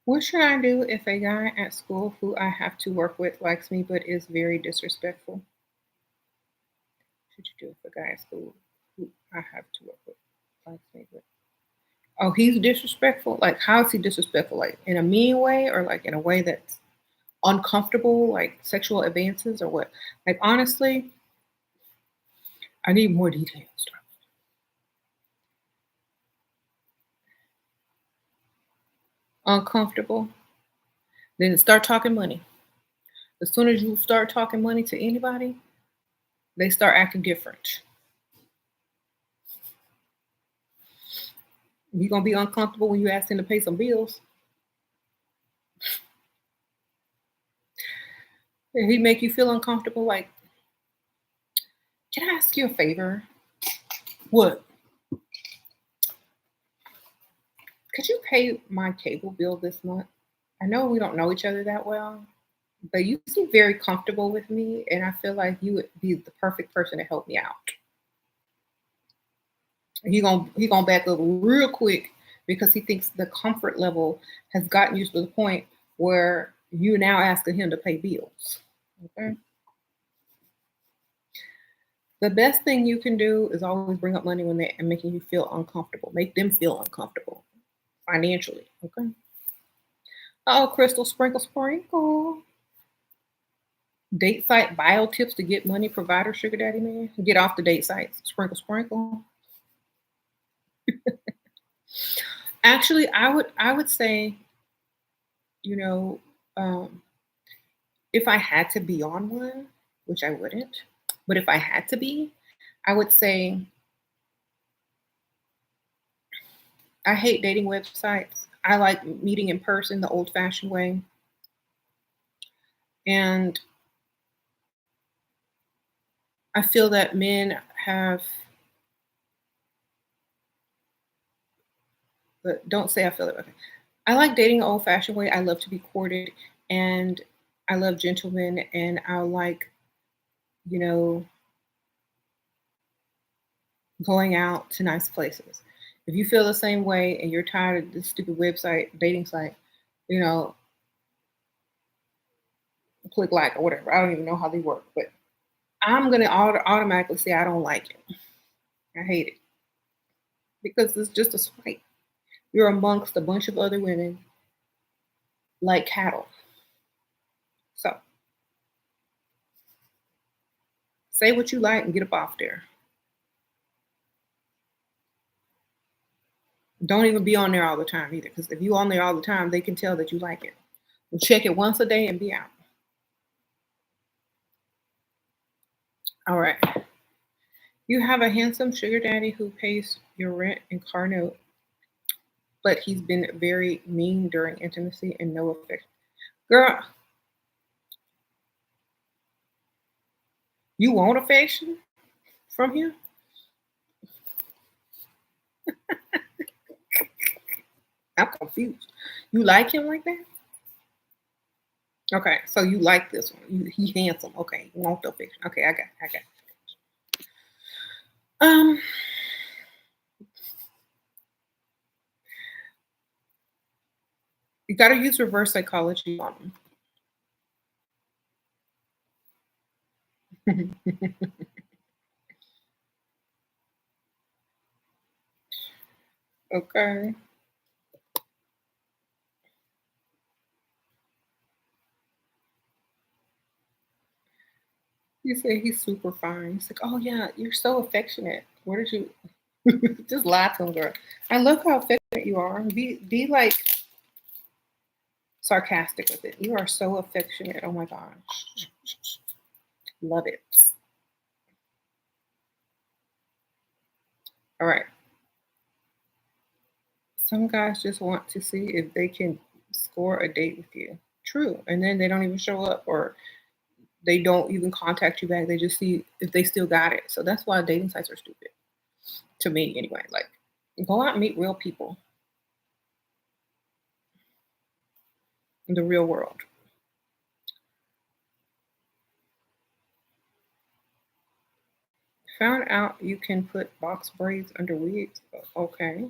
What should I do if a guy at school who I have to work with likes me but is very disrespectful? Should you do if a guy at school who I have to work with likes me but oh, he's disrespectful? Like how is he disrespectful? Like in a mean way or like in a way that's uncomfortable, like sexual advances or what? Like honestly, I need more details. Uncomfortable, then start talking money. As soon as you start talking money to anybody, they start acting different. You're gonna be uncomfortable when you ask him to pay some bills. And he make you feel uncomfortable. Like, can I ask you a favor? What? Could you pay my cable bill this month? I know we don't know each other that well, but you seem very comfortable with me, and I feel like you would be the perfect person to help me out. He gonna back up real quick because he thinks the comfort level has gotten you to the point where you're now asking him to pay bills. Okay. The best thing you can do is always bring up money when they're making you feel uncomfortable. Make them feel uncomfortable financially. Okay. Oh, Crystal, sprinkle, sprinkle. Date site bio tips to get money provider, sugar daddy man. Get off the date sites. Sprinkle, sprinkle. Actually, I would say, you know, um, if I had to be on one, which I wouldn't, but if I had to be, I would say I hate dating websites. I like meeting in person the old fashioned way. And I feel that men have, but don't say I feel it. Okay. I like dating the old fashioned way. I love to be courted and I love gentlemen and I like, you know, going out to nice places. If you feel the same way and you're tired of this stupid website, dating site, you know, click like or whatever. I don't even know how they work, but I'm gonna automatically say I don't like it. I hate it because it's just a swipe. You're amongst a bunch of other women like cattle. So say what you like and get up off there. Don't even be on there all the time either, because if you on there all the time, they can tell that you like it. Well, check it once a day and be out. All right. You have a handsome sugar daddy who pays your rent and car note, but he's been very mean during intimacy and no affection. Girl, you want affection? from here? I'm confused. You like him like that? Okay, so you like this one. He handsome. Okay, you want the fiction. Okay, I got. Um, you got to use reverse psychology on him. Okay. You say he's super fine. He's like, oh yeah, you're so affectionate. Where did you just lie to him, girl? I love how affectionate you are. Be like sarcastic with it. You are so affectionate. Oh my gosh. Love it. All right. Some guys just want to see if they can score a date with you. True. And then they don't even show up or they don't even contact you back. They just see if they still got it. So that's why dating sites are stupid. To me anyway. Like go out and meet real people in the real world. Found out you can put box braids under wigs. Okay.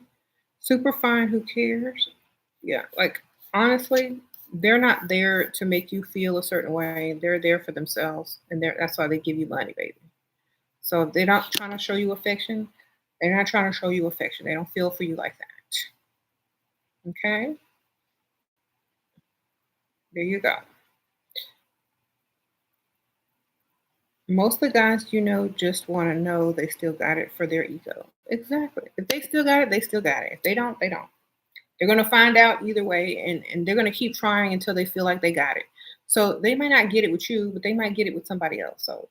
Super fine, who cares? Yeah, like honestly, they're not there to make you feel a certain way. They're there for themselves, and that's why they give you money, baby. So if they're not trying to show you affection, they're not trying to show you affection. They don't feel for you like that. Okay, there you go. Most of the guys you know just want to know they still got it for their ego. Exactly. If they still got it, they still got it. If they don't, they don't. They're going to find out either way, and they're going to keep trying until they feel like they got it. So they might not get it with you, but they might get it with somebody else. So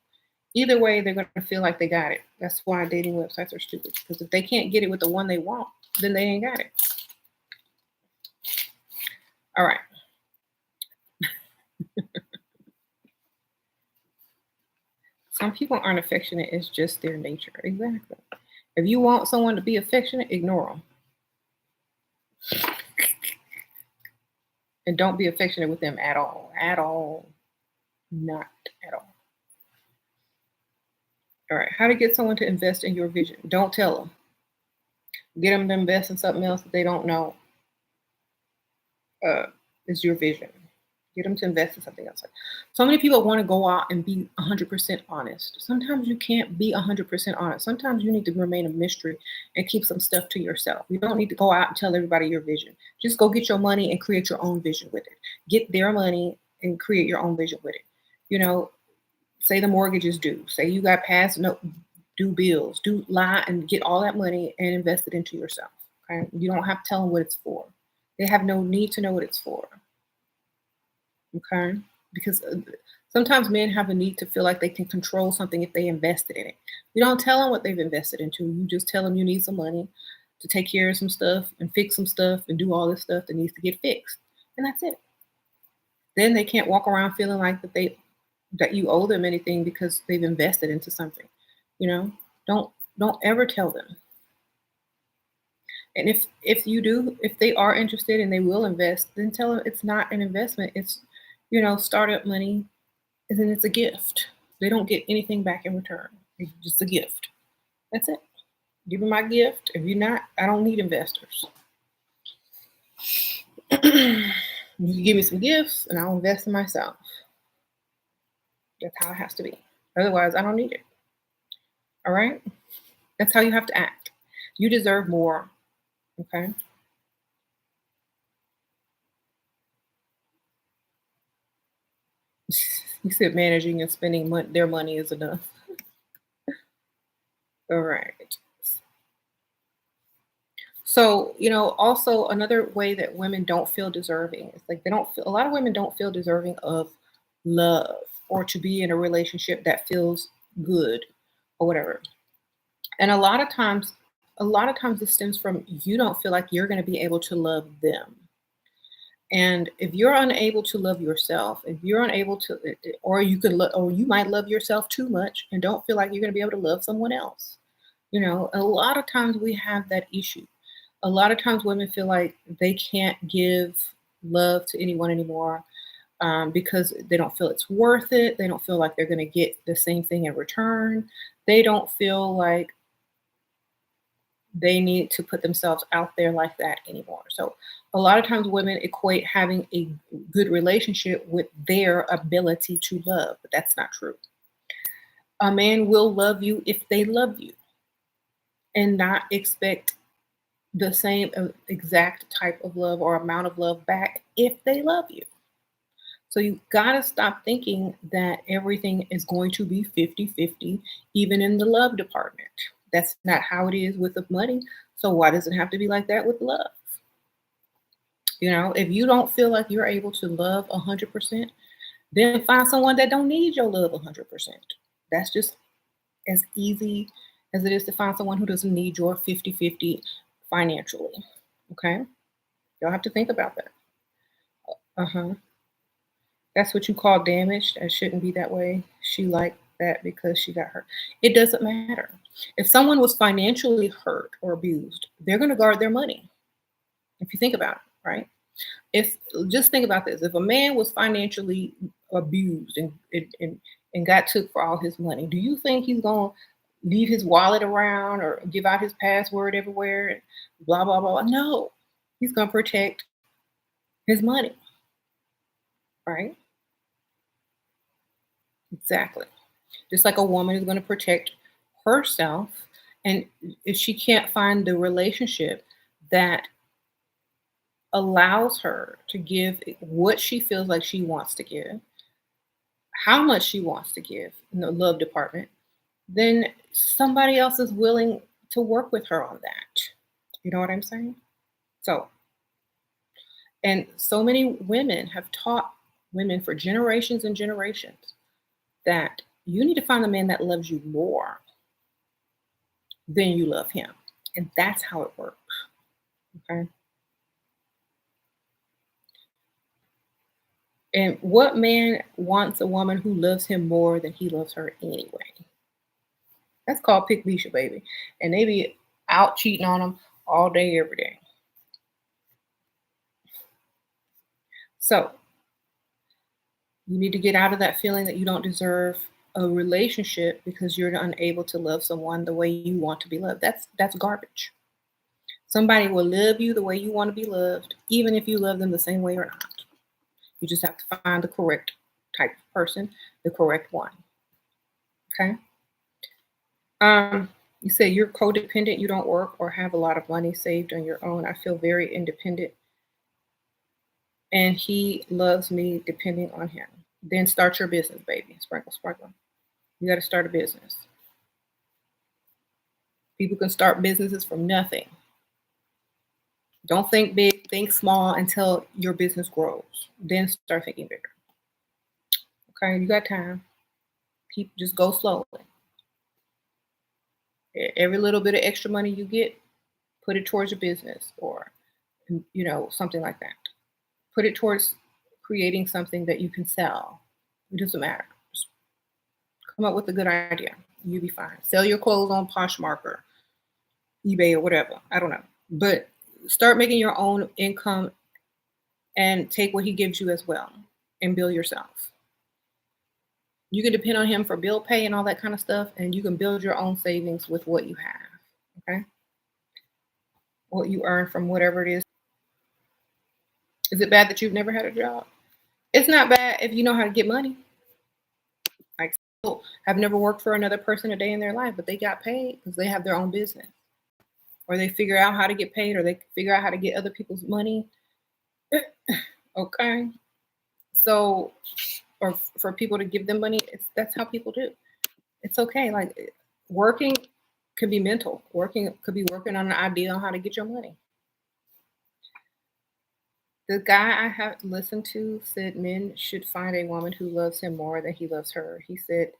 either way, they're going to feel like they got it. That's why dating websites are stupid. Because if they can't get it with the one they want, then they ain't got it. All right. Some people aren't affectionate. It's just their nature. Exactly. If you want someone to be affectionate, ignore them. And don't be affectionate with them at all. At all. Not at all. All right. How to get someone to invest in your vision. Don't tell them. Get them to invest in something else that they don't know uh, is your vision. Get them to invest in something else. So many people want to go out and be 100% honest. Sometimes you can't be 100% honest. Sometimes you need to remain a mystery and keep some stuff to yourself. You don't need to go out and tell everybody your vision. Just go get your money and create your own vision with it. Get their money and create your own vision with it. You know, say the mortgage is due. Say you got past no due bills. Do lie and get all that money and invest it into yourself. Okay, you don't have to tell them what it's for. They have no need to know what it's for. Okay, because sometimes men have a need to feel like they can control something if they invested in it. You don't tell them what they've invested into. You just tell them you need some money to take care of some stuff and fix some stuff and do all this stuff that needs to get fixed, and that's it. Then they can't walk around feeling like that you owe them anything because they've invested into something. You know, don't don't ever tell them. And if you do, if they are interested and they will invest, then tell them it's not an investment. It's startup money, and then it's a gift. They don't get anything back in return. It's just a gift. That's it. Give me my gift. If you're not, I don't need investors. You can give me some gifts, and I'll invest in myself. That's how it has to be. Otherwise, I don't need it. All right. That's how you have to act. You deserve more. Okay. You said managing and spending their money is enough. All right. So, also another way that women don't feel deserving is like a lot of women don't feel deserving of love or to be in a relationship that feels good or whatever. And a lot of times this stems from you don't feel like you're going to be able to love them. And if you're unable to love yourself, if you're unable to, or or you might love yourself too much and don't feel like you're going to be able to love someone else. A lot of times we have that issue. A lot of times women feel like they can't give love to anyone anymore, because they don't feel it's worth it. They don't feel like they're going to get the same thing in return. They don't feel like they need to put themselves out there like that anymore. So a lot of times women equate having a good relationship with their ability to love, but that's not true. A man will love you if they love you and not expect the same exact type of love or amount of love back if they love you. So you got to stop thinking that everything is going to be 50-50, even in the love department. That's not how it is with the money. So why does it have to be like that with love? If you don't feel like you're able to love 100%, then find someone that don't need your love 100%. That's just as easy as it is to find someone who doesn't need your 50-50 financially. Okay? You'll have to think about that. Uh-huh. That's what you call damaged. It shouldn't be that way. She liked that because she got hurt. It doesn't matter. If someone was financially hurt or abused, they're going to guard their money. If you think about it, right? If Just think about this. If a man was financially abused and got took for all his money, do you think he's going to leave his wallet around or give out his password everywhere and blah blah blah? No. He's going to protect his money, right? Exactly. Just like a woman is going to protect herself. And if she can't find the relationship that allows her to give what she feels like she wants to give, how much she wants to give in the love department, then somebody else is willing to work with her on that. You know what I'm saying? So, and so many women have taught women for generations and generations that you need to find a man that loves you more than you love him. And that's how it works. Okay. And what man wants a woman who loves him more than he loves her anyway? That's called pick Leisha, baby. And they be out cheating on them all day, every day. So you need to get out of that feeling that you don't deserve a relationship because you're unable to love someone the way you want to be loved. That's garbage. Somebody will love you the way you want to be loved, even if you love them the same way or not. You just have to find the correct type of person, the correct one. Okay. You say you're codependent, you don't work or have a lot of money saved on your own. I feel very independent and he loves me depending on him. Then start your business, baby. Sprinkle, sprinkle. You got to start a business. People can start businesses from nothing. Don't think big, think small until your business grows. Then start thinking bigger. Okay, you got time. Just go slowly. Every little bit of extra money you get, put it towards your business or something like that. Put it towards creating something that you can sell. It doesn't matter. Just come up with a good idea. You'll be fine. Sell your clothes on Poshmark or eBay or whatever. I don't know. But start making your own income and take what he gives you as well and build yourself. You can depend on him for bill pay and all that kind of stuff, and you can build your own savings with what you have. Okay? What you earn from whatever it is. Is it bad that you've never had a job? It's not bad if you know how to get money. Like people have never worked for another person a day in their life, but they got paid because they have their own business. Or they figure out how to get paid, or they figure out how to get other people's money. Okay. So, or for people to give them money, that's how people do. It's okay. Like working could be mental. Working could be working on an idea on how to get your money. The guy I have listened to said men should find a woman who loves him more than he loves her. He said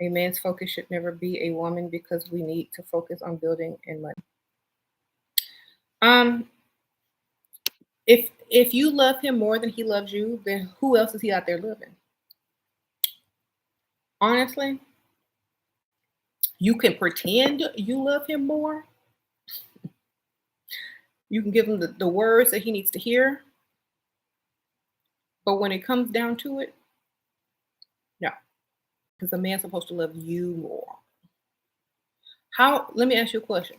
a man's focus should never be a woman because we need to focus on building and money. Um, If you love him more than he loves you, then who else is he out there loving? Honestly, you can pretend you love him more. You can give him the words that he needs to hear, but when it comes down to it, no, because a man's supposed to love you more. How? Let me ask you a question.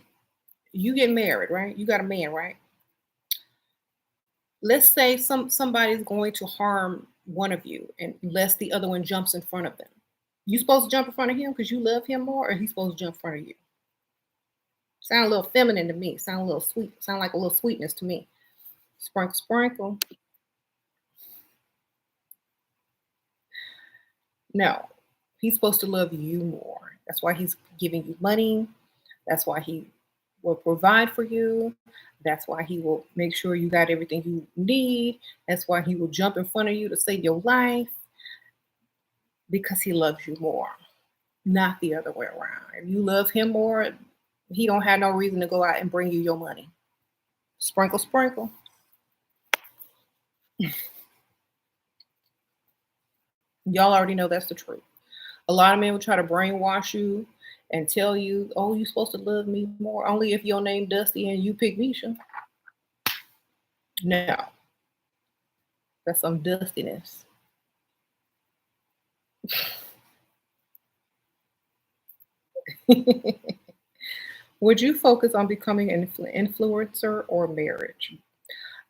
You get married, right? You got a man, right? Let's say somebody's going to harm one of you, and unless the other one jumps in front of them. You supposed to jump in front of him because you love him more, or he's supposed to jump in front of you? Sound a little feminine to me. Sound a little sweet. Sound like a little sweetness to me. Sprinkle, sprinkle. No, he's supposed to love you more. That's why he's giving you money. That's why he will provide for you. That's why he will make sure you got everything you need. That's why he will jump in front of you to save your life because he loves you more, not the other way around. If you love him more, he don't have no reason to go out and bring you your money. Sprinkle, sprinkle. Y'all already know that's the truth. A lot of men will try to brainwash you and tell you, "Oh, you're supposed to love me more only if your name Dusty and you pick Misha." No, that's some dustiness. Would you focus on becoming an influencer or marriage?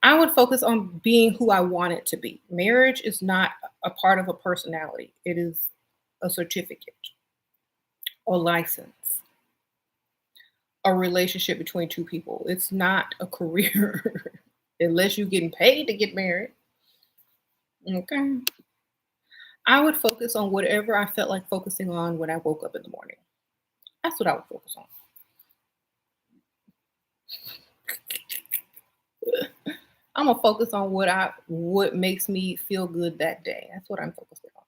I would focus on being who I want it to be. Marriage is not a part of a personality. It is a certificate or license, a relationship between two people. It's not a career unless you're getting paid to get married. Okay. I would focus on whatever I felt like focusing on when I woke up in the morning. That's what I would focus on. I'm gonna focus on what makes me feel good that day. That's what I'm focusing on.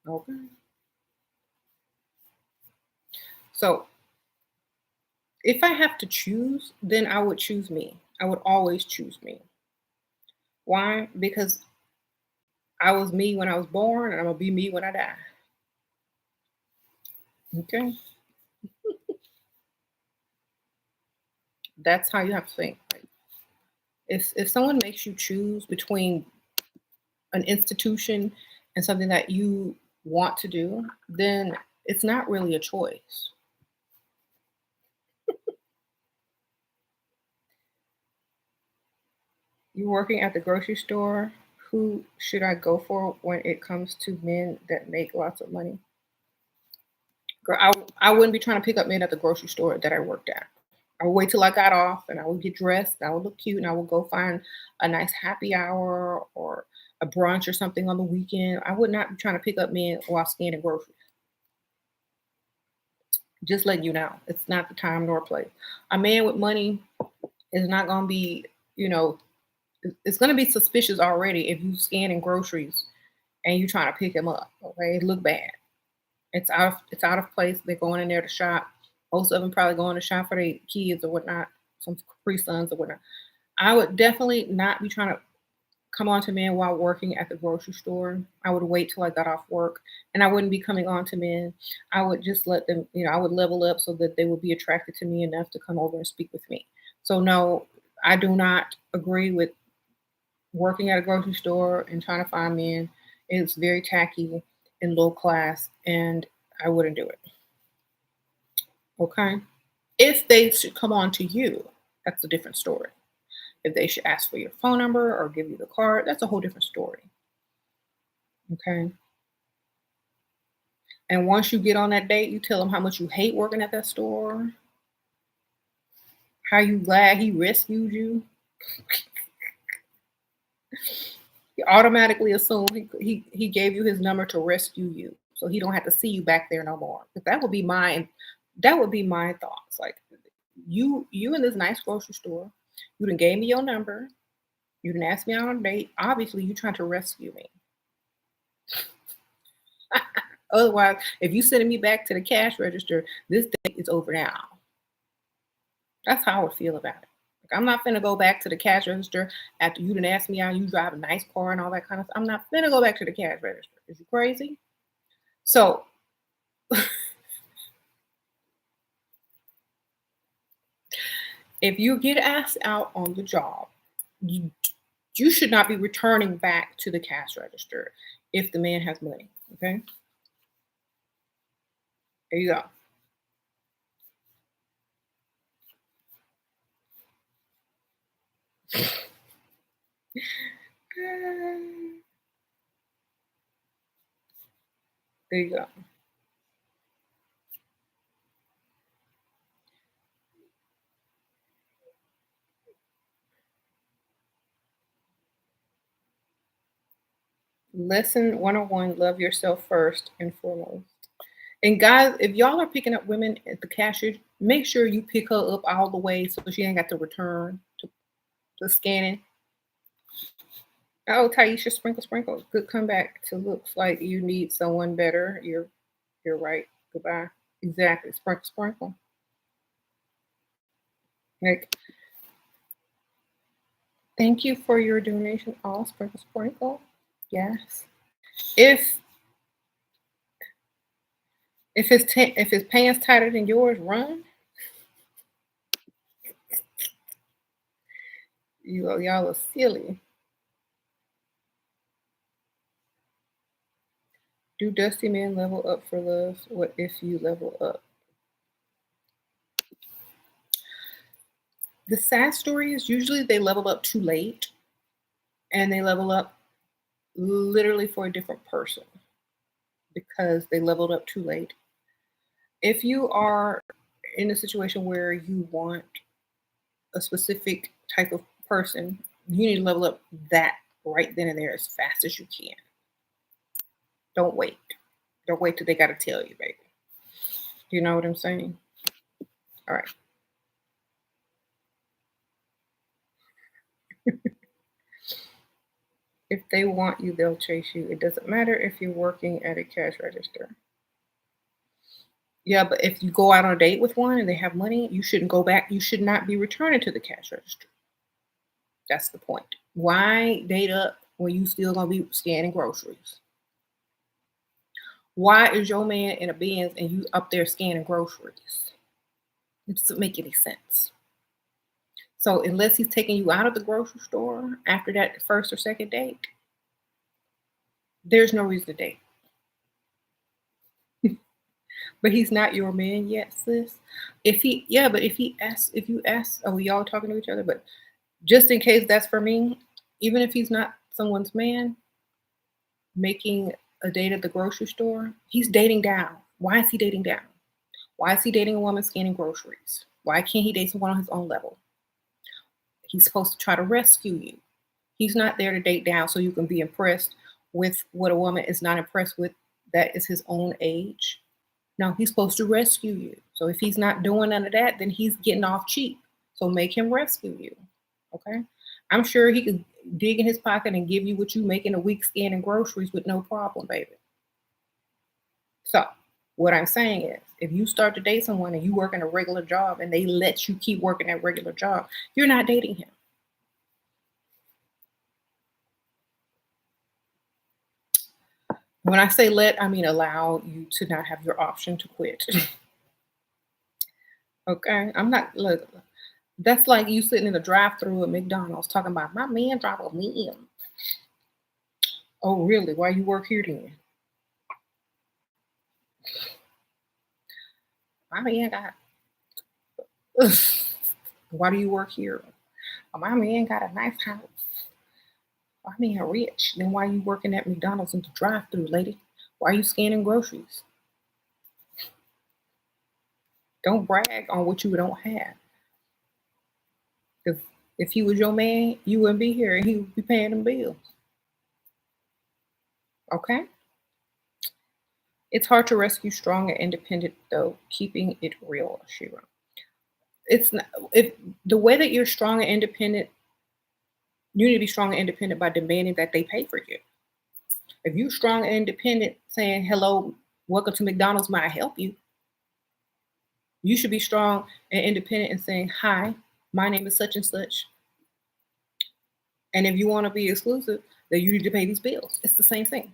Okay. So if I have to choose, then I would choose me. I would always choose me. Why? Because I was me when I was born, and I'm gonna be me when I die. Okay. That's how you have to think. Like, if someone makes you choose between an institution and something that you want to do, then it's not really a choice. You working at the grocery store, who should I go for when it comes to men that make lots of money? Girl, I wouldn't be trying to pick up men at the grocery store that I worked at. I would wait till I got off and I would get dressed. I would look cute and I would go find a nice happy hour or a brunch or something on the weekend. I would not be trying to pick up men while scanning groceries. Just letting you know, it's not the time nor place. A man with money is not going to be, you know, it's going to be suspicious already if you scanning groceries and you trying to pick him up. Okay, it look bad. It's out of place. They're going in there to shop. Most of them probably going to shop for their kids or whatnot, some Capri Suns or whatnot. I would definitely not be trying to come on to men while working at the grocery store. I would wait till I got off work, and I wouldn't be coming on to men. I would just let them, I would level up so that they would be attracted to me enough to come over and speak with me. So no, I do not agree with working at a grocery store and trying to find men. It's very tacky and low class, and I wouldn't do it. Okay. If they should come on to you, that's a different story. If they should ask for your phone number or give you the card, that's a whole different story. Okay. And once you get on that date, you tell them how much you hate working at that store, how you glad he rescued you. You automatically assume he gave you his number to rescue you, so he don't have to see you back there no more. But that would be my thoughts. Like you in this nice grocery store, you done gave me your number, you didn't ask me out on a date. Obviously, you trying to rescue me. Otherwise, if you sending me back to the cash register, this date is over now. That's how I would feel about it. Like, I'm not finna go back to the cash register after you done asked me out, you drive a nice car and all that kind of stuff. I'm not finna go back to the cash register. Is you crazy? So if you get asked out on the job, you, you should not be returning back to the cash register if the man has money. Okay? There you go. There you go. Lesson 101, love yourself first and foremost. And guys, if y'all are picking up women at the cashier, make sure you pick her up all the way so she ain't got to return to scanning. Oh, Taisha, sprinkle, sprinkle. Good comeback to looks like you need someone better. You're right. Goodbye. Exactly. Sprinkle, sprinkle. Like, thank you for your donation. All sprinkle, sprinkle. Yes. If if his pants tighter than yours, run. Y'all are silly. Do dusty men level up for love? What if you level up? The sad story is usually they level up too late and they level up literally for a different person because they leveled up too late. If you are in a situation where you want a specific type of person, you need to level up that right then and there as fast as you can. Don't wait. Don't wait till they got to tell you, baby. Do you know what I'm saying? All right. If they want you, they'll chase you. It doesn't matter if you're working at a cash register. Yeah, but if you go out on a date with one and they have money, you shouldn't go back. You should not be returning to the cash register. That's the point. Why date up when you still gonna be scanning groceries? Why is your man in a Benz and you up there scanning groceries? It doesn't make any sense. So unless he's taking you out of the grocery store after that first or second date, there's no reason to date. But he's not your man yet, sis. If you ask, oh, y'all talking to each other, but just in case that's for me, even if he's not someone's man, making a date at the grocery store, he's dating down. Why is he dating down? Why is he dating a woman scanning groceries? Why can't he date someone on his own level? He's supposed to try to rescue you. He's not there to date down so you can be impressed with what a woman is not impressed with that is his own age. No, he's supposed to rescue you. So if he's not doing none of that, then he's getting off cheap. So make him rescue you. Okay? I'm sure he could dig in his pocket and give you what you make in a week scanning groceries with no problem, baby. So what I'm saying is, if you start to date someone and you work in a regular job and they let you keep working that regular job, you're not dating him. When I say let, I mean allow you to not have your option to quit. Okay? I'm not, look, that's like you sitting in a drive-through at McDonald's talking about my man drop a medium. Oh, really? Why you work here then? My man got. Why do you work here? Oh, my man got a nice house. My man rich. Then why you working at McDonald's in the drive-through, lady? Why are you scanning groceries? Don't brag on what you don't have. If he was your man, you wouldn't be here and he would be paying them bills. Okay? It's hard to rescue strong and independent though, keeping it real, Shira. It's not if the way that you're strong and independent, you need to be strong and independent by demanding that they pay for you. If you're strong and independent saying, hello, welcome to McDonald's, may I help you? You should be strong and independent and saying, "Hi, my name is such and such. And if you want to be exclusive, then you need to pay these bills." It's the same thing.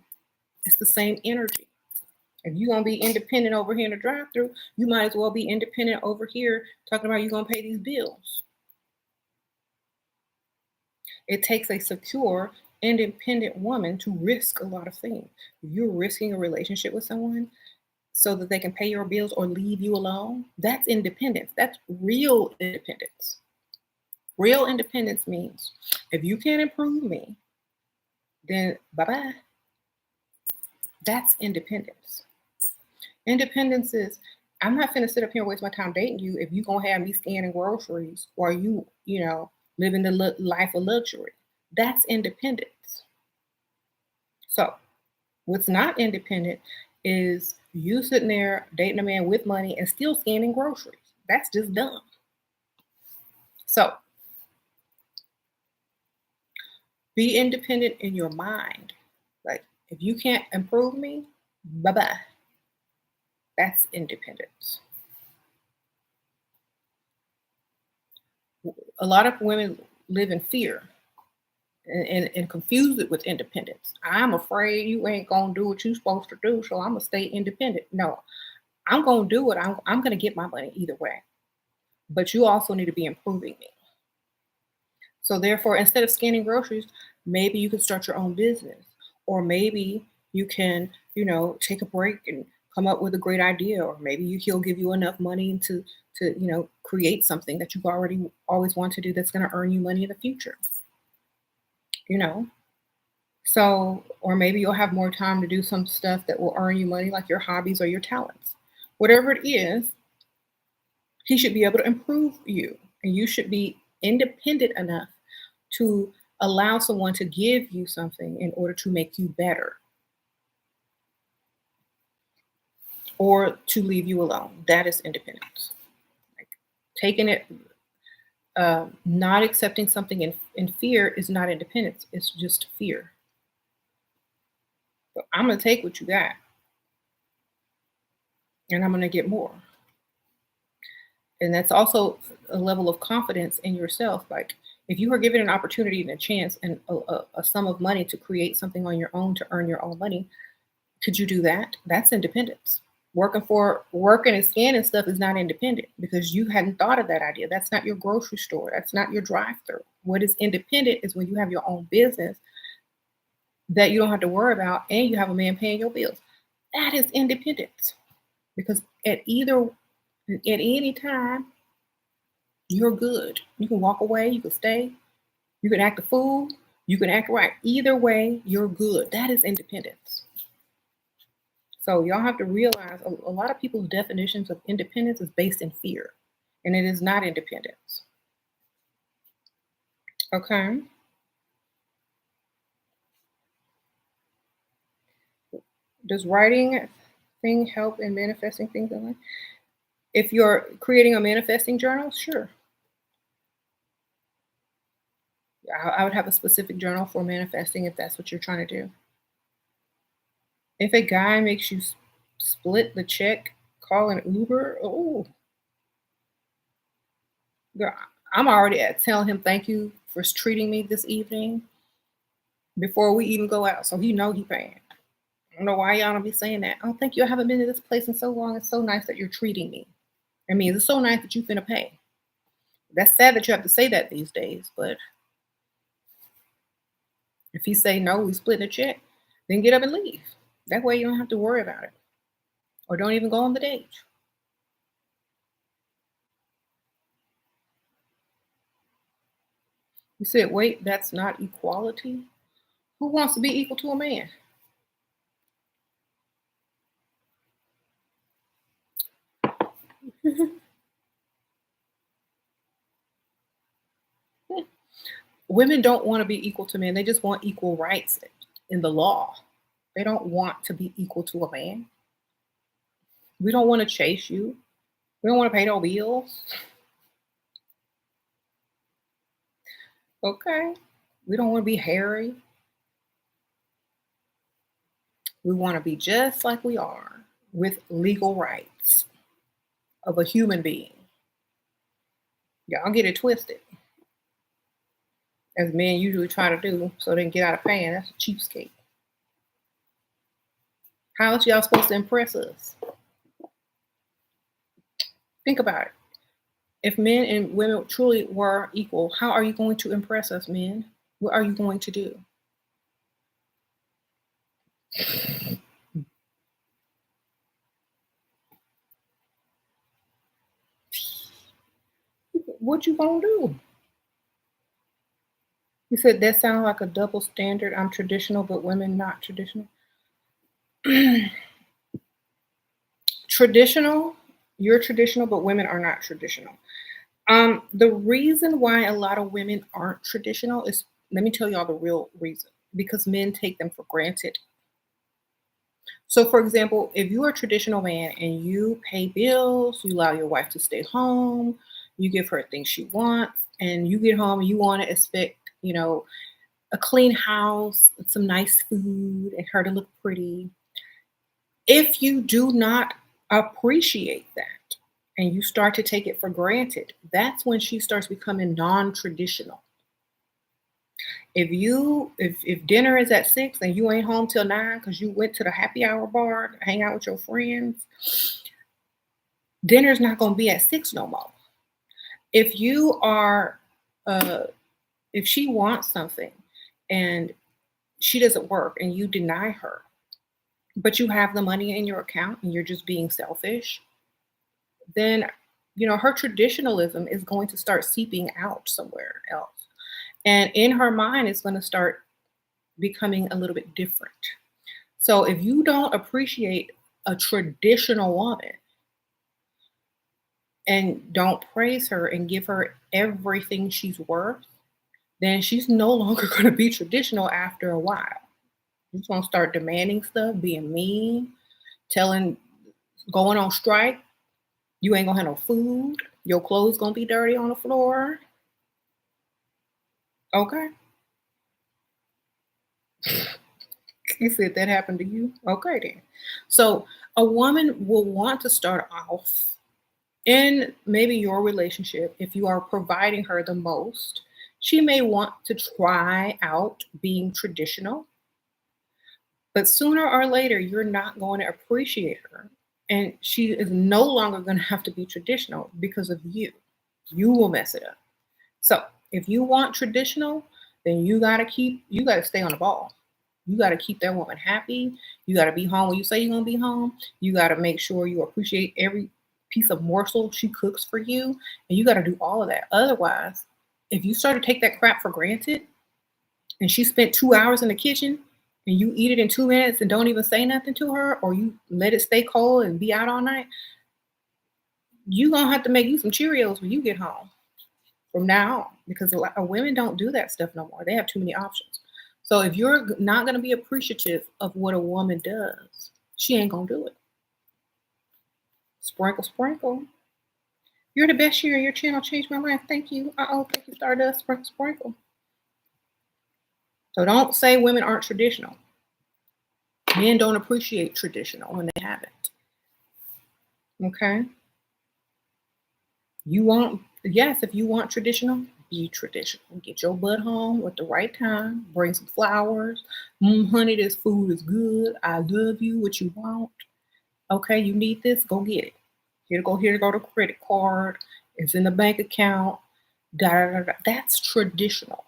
It's the same energy. If you're gonna be independent over here in the drive-through, you might as well be independent over here talking about you're gonna pay these bills. It takes a secure, independent woman to risk a lot of things. If you're risking a relationship with someone so that they can pay your bills or leave you alone, that's independence. That's real independence. Real independence means if you can't improve me, then bye bye. That's independence. Independence is I'm not gonna sit up here and waste my time dating you if you gonna have me scanning groceries or living the life of luxury. That's independence. So what's not independent is you sitting there dating a man with money and still scanning groceries. That's just dumb. So be independent in your mind. Like if you can't improve me, bye bye. That's independence. A lot of women live in fear and confuse it with independence. I'm afraid you ain't gonna do what you're supposed to do, so I'm gonna stay independent. No, I'm gonna do it. I'm gonna get my money either way. But you also need to be improving me. So therefore, instead of scanning groceries, maybe you can start your own business, or maybe you can, take a break and come up with a great idea, or maybe he'll give you enough money to create something that you've already always wanted to do that's going to earn you money in the future. You know, so or maybe you'll have more time to do some stuff that will earn you money, like your hobbies or your talents. Whatever it is, he should be able to improve you, and you should be independent enough to allow someone to give you something in order to make you better or to leave you alone. That is independence. Like taking it, not accepting something in fear is not independence. It's just fear. So I'm going to take what you got and I'm going to get more. And that's also a level of confidence in yourself. Like if you were given an opportunity and a chance and a sum of money to create something on your own to earn your own money, could you do that? That's independence. Working and scanning stuff is not independent because you hadn't thought of that idea. That's not your grocery store. That's not your drive-through. What is independent is when you have your own business that you don't have to worry about and you have a man paying your bills. That is independence. Because at any time, you're good. You can walk away, you can stay, you can act a fool, you can act right. Either way, you're good. That is independence. So y'all have to realize a lot of people's definitions of independence is based in fear, and it is not independence. Okay. Does writing thing help in manifesting things in life? If you're creating a manifesting journal, sure. I would have a specific journal for manifesting if that's what you're trying to do. If a guy makes you split the check, call an Uber, oh, girl, I'm already at telling him thank you for treating me this evening before we even go out, so he know he paying. I don't know why y'all don't be saying that. Oh, thank you. I haven't been to this place in so long. It's so nice that you're treating me. I mean, it's so nice that you finna pay. That's sad that you have to say that these days, but if he say no, we split the check, then get up and leave. That way you don't have to worry about it. Or don't even go on the date. You said, wait, that's not equality? Who wants to be equal to a man? Women don't want to be equal to men. They just want equal rights in the law. They don't want to be equal to a man. We don't want to chase you. We don't want to pay no bills. Okay. We don't want to be hairy. We want to be just like we are with legal rights. of a human being. Y'all get it twisted, as men usually try to do, so they can get out of paying. That's a cheapskate. How else y'all supposed to impress us? Think about it. If men and women truly were equal, how are you going to impress us, men? What are you going to do? What you gonna do? You said that sounds like a double standard. I'm traditional, but women not traditional. Traditional, you're traditional, but women are not traditional. The reason why a lot of women aren't traditional is, let me tell y'all the real reason, because men take them for granted. So, for example, if you're a traditional man and you pay bills, you allow your wife to stay home, you give her things she wants, and you get home and you want to expect, a clean house, some nice food, and her to look pretty. If you do not appreciate that and you start to take it for granted, that's when she starts becoming non-traditional. If dinner is at 6 and you ain't home till 9 because you went to the happy hour bar to hang out with your friends, dinner's not gonna be at 6 no more. If you are if she wants something and she doesn't work and you deny her, but you have the money in your account and you're just being selfish, then her traditionalism is going to start seeping out somewhere else. And in her mind, it's going to start becoming a little bit different. So if you don't appreciate a traditional woman and don't praise her and give her everything she's worth, then she's no longer going to be traditional after a while. She's going to start demanding stuff, being mean, going on strike. You ain't going to have no food. Your clothes going to be dirty on the floor. Okay. You said that happened to you? Okay, then. So a woman will want to start off in maybe your relationship. If you are providing her the most, she may want to try out being traditional, but sooner or later, you're not going to appreciate her. And she is no longer going to have to be traditional because of you. You will mess it up. So if you want traditional, then you got to stay on the ball. You got to keep that woman happy. You got to be home when you say you're going to be home. You got to make sure you appreciate every piece of morsel she cooks for you. And you got to do all of that. Otherwise, if you start to take that crap for granted and she spent 2 hours in the kitchen and you eat it in 2 minutes and don't even say nothing to her, or you let it stay cold and be out all night, you're going to have to make you some Cheerios when you get home from now on, because a lot of women don't do that stuff no more. They have too many options. So if you're not going to be appreciative of what a woman does, she ain't going to do it. Sprinkle, sprinkle. You're the best year. Your channel changed my life. Thank you. Thank you, Stardust. Sprinkle, sprinkle. So don't say women aren't traditional. Men don't appreciate traditional when they haven't. Okay? If you want traditional, be traditional. Get your butt home at the right time. Bring some flowers. Honey, this food is good. I love you. What you want? Okay, you need this? Go get it. Here to go to credit card. It's in the bank account. That's traditional.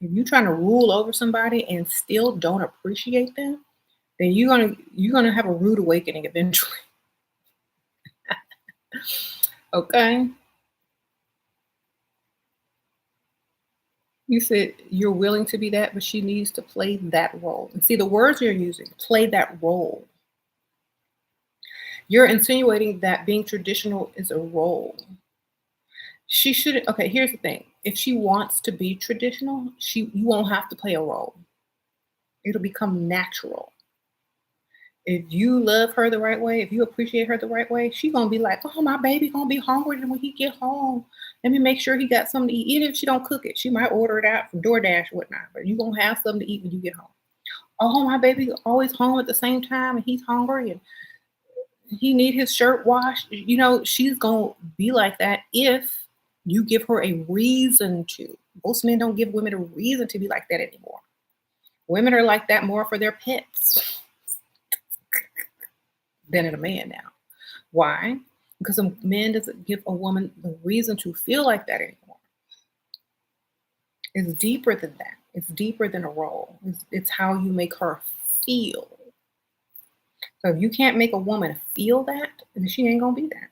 If you're trying to rule over somebody and still don't appreciate them, then you're gonna have a rude awakening eventually. Okay. You said you're willing to be that, but she needs to play that role. And see the words you're using, play that role. You're insinuating that being traditional is a role. She shouldn't. Okay, here's the thing. If she wants to be traditional, you won't have to play a role. It'll become natural. If you love her the right way, if you appreciate her the right way, she's gonna be like, oh, my baby gonna be hungry when he get home. Let me make sure he got something to eat. Even if she don't cook it, she might order it out from DoorDash or whatnot, but you're gonna have something to eat when you get home. Oh, my baby always home at the same time and he's hungry. And he need his shirt washed. You know, she's gonna be like that if you give her a reason to. Most men don't give women a reason to be like that anymore. Women are like that more for their pets than in a man now. Why? Because a man doesn't give a woman the reason to feel like that anymore. It's deeper than that. It's deeper than a role. It's how you make her feel. So if you can't make a woman feel that, then she ain't gonna be that.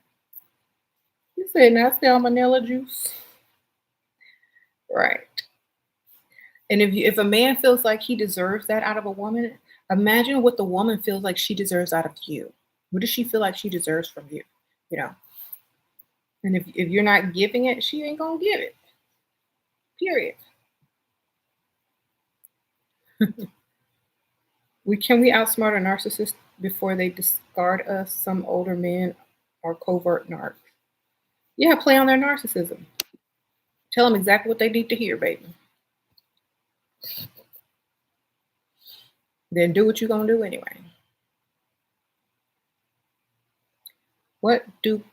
You said not salmonella juice, right? And if a man feels like he deserves that out of a woman, imagine what the woman feels like she deserves out of you. What does she feel like she deserves from you? You know. And if you're not giving it, she ain't gonna give it. Period. We outsmart a narcissist before they discard us? Some older men are covert narcs. Yeah, play on their narcissism. Tell them exactly what they need to hear, baby. Then do what you're gonna do anyway. What do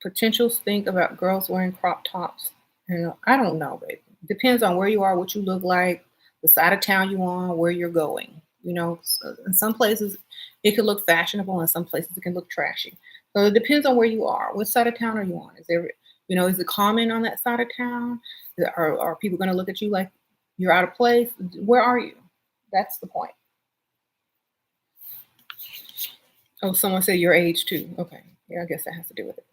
potentials think about girls wearing crop tops? And I don't know, baby. Depends on where you are, what you look like, the side of town you on, where you're going. You know, in some places it could look fashionable, in some places it can look trashy. So it depends on where you are. What side of town are you on? Is there, is it common on that side of town? Are people going to look at you like you're out of place? Where are you? That's the point. Oh, someone said your age too. Okay, yeah, I guess that has to do with it.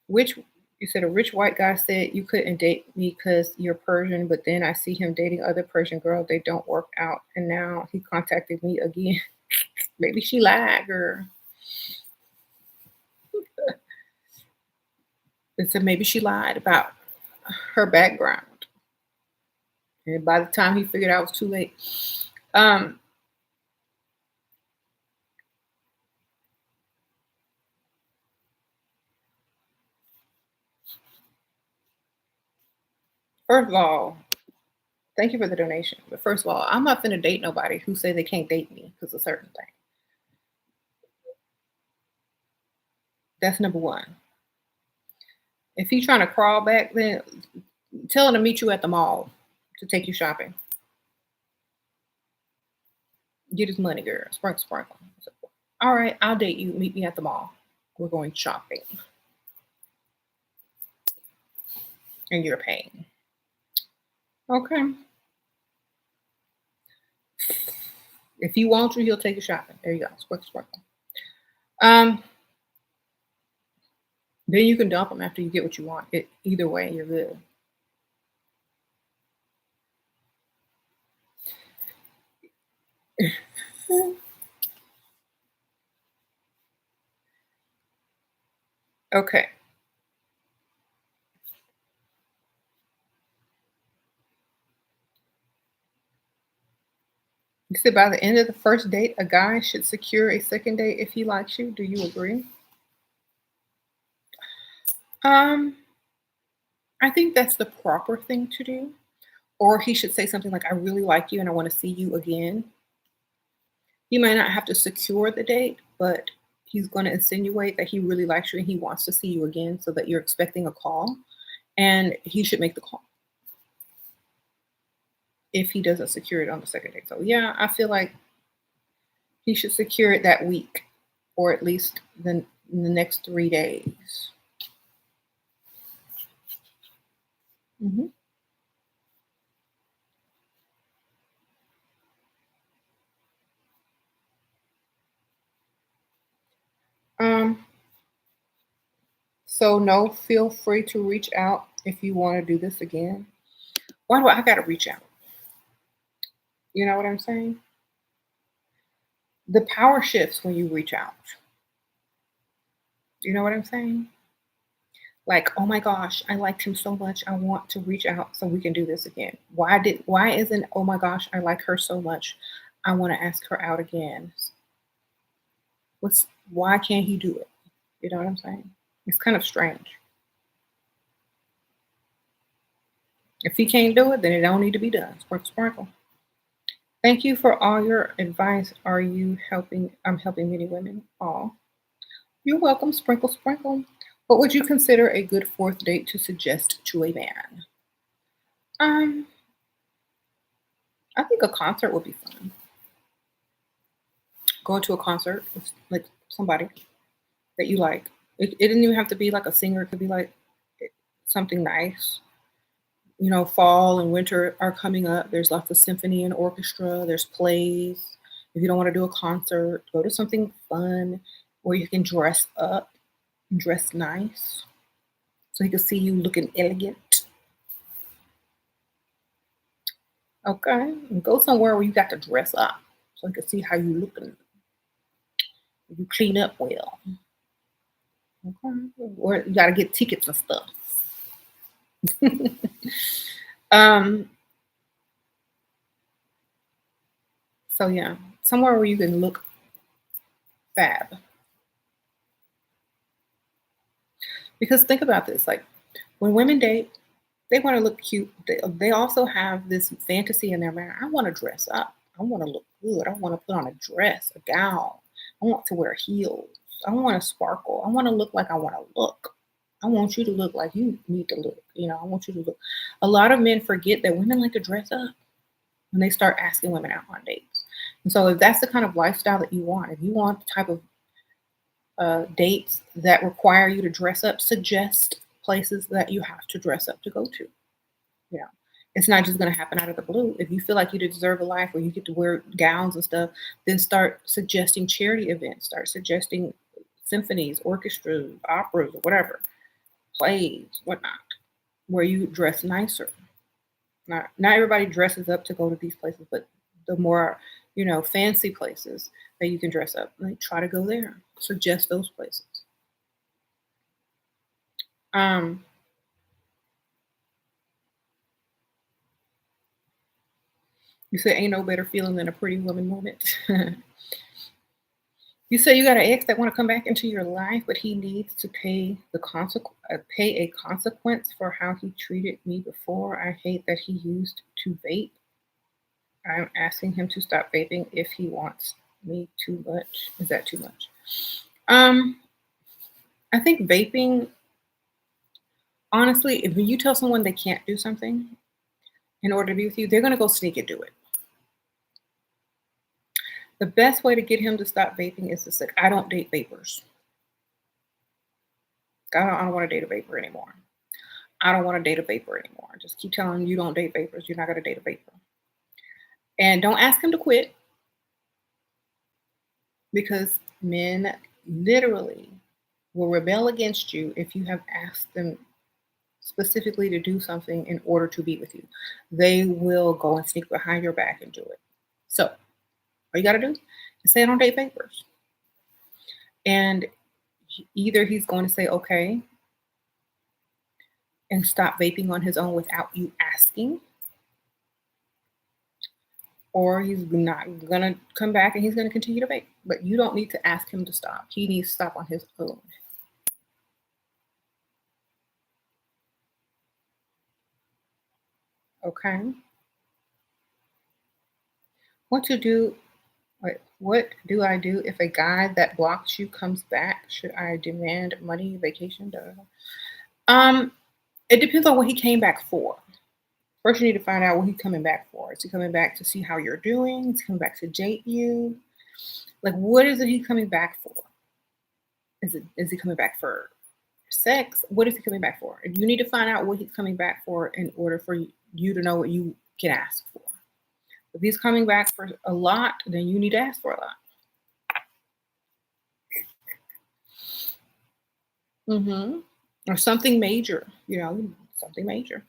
Which you said a rich white guy said you couldn't date me because you're Persian, but then I see him dating other Persian girls. They don't work out, and now he contacted me again. Maybe she lied, girl. And said maybe she lied about her background, and by the time he figured out it was too late. Um, First of all, thank you for the donation. But first of all, I'm not gonna date nobody who say they can't date me because of certain thing. That's number one. If he's trying to crawl back, then tell him to meet you at the mall to take you shopping. Get his money, girl. Sprinkle, sprinkle. So, all right, I'll date you. Meet me at the mall. We're going shopping, and you're paying. Okay. If he wants you, he'll take you shopping. There you go. Sprinkle, sprinkle. Um, then you can dump him after you get what you want. Either way, you're good. Okay. You said by the end of the first date, a guy should secure a second date if he likes you. Do you agree? Um, I think that's the proper thing to do. Or he should say something like, I really like you and I want to see you again. He might not have to secure the date, but he's going to insinuate that he really likes you and he wants to see you again so that you're expecting a call. And he should make the call if he doesn't secure it on the second date. So, yeah, I feel like he should secure it that week or at least in the next 3 days. hmm Um, so, no, feel free to reach out if you want to do this again. Why do I got to reach out? You know what I'm saying? The power shifts when you reach out. You know what I'm saying? Like, oh my gosh, I liked him so much. I want to reach out so we can do this again. Why isn't oh my gosh, I like her so much. I want to ask her out again. Why can't he do it? You know what I'm saying? It's kind of strange. If he can't do it, then it don't need to be done. Sprinkle, sprinkle. Thank you for all your advice. Are you helping? I'm helping many women. All. You're welcome. Sprinkle, sprinkle. What would you consider a good fourth date to suggest to a man? Um, I think a concert would be fun. Going to a concert with like somebody that you like. It didn't even have to be like a singer. It could be like something nice. Fall and winter are coming up. There's lots of symphony and orchestra. There's plays. If you don't want to do a concert, go to something fun where you can dress up and dress nice so he can see you looking elegant. Okay, and go somewhere where you got to dress up so he can see how you looking. You clean up well. Okay, or you got to get tickets and stuff. um. So yeah, somewhere where you can look fab. Because think about this, like when women date, they want to look cute. They also have this fantasy in their mind. I want to dress up. I want to look good. I want to put on a dress, a gown. I want to wear heels. I want to sparkle. I want to look like I want to look. I want you to look like you need to look. I want you to look. A lot of men forget that women like to dress up when they start asking women out on dates. And so, if that's the kind of lifestyle that you want, if you want the type of dates that require you to dress up, suggest places that you have to dress up to go to. You know, it's not just going to happen out of the blue. If you feel like you deserve a life where you get to wear gowns and stuff, then start suggesting charity events, start suggesting symphonies, orchestras, operas, or whatever, plays, whatnot, where you dress nicer. Not everybody dresses up to go to these places, but the more fancy places that you can dress up, like try to go there. Suggest those places. Um, you say ain't no better feeling than a pretty woman moment. You say you got an ex that want to come back into your life, but he needs to pay a consequence for how he treated me before. I hate that he used to vape. I'm asking him to stop vaping if he wants me too much. Is that too much? Um, I think vaping, honestly, if you tell someone they can't do something in order to be with you, they're gonna go sneak and do it. The best way to get him to stop vaping is to say, I don't date vapors. I don't want to date a vapor anymore. I don't want to date a vapor anymore. Just keep telling him you don't date vapors. You're not gonna date a vapor. And don't ask him to quit because men literally will rebel against you if you have asked them specifically to do something in order to be with you. They will go and sneak behind your back and do it. So, all you got to do is say I don't date vapors. And either he's going to say, okay, and stop vaping on his own without you asking, or he's not going to come back and he's going to continue to vape. But you don't need to ask him to stop. He needs to stop on his own. Okay. What to do? What do I do if a guy that blocks you comes back? Should I demand money, vacation? Da, da, da. Um, it depends on what he came back for. First, you need to find out what he's coming back for. Is he coming back to see how you're doing? Is he coming back to date you? Like, what is it he coming back for? Is he coming back for sex? What is he coming back for? You need to find out what he's coming back for in order for you to know what you can ask for. If he's coming back for a lot, then you need to ask for a lot. Mm-hmm. Or something major, something major.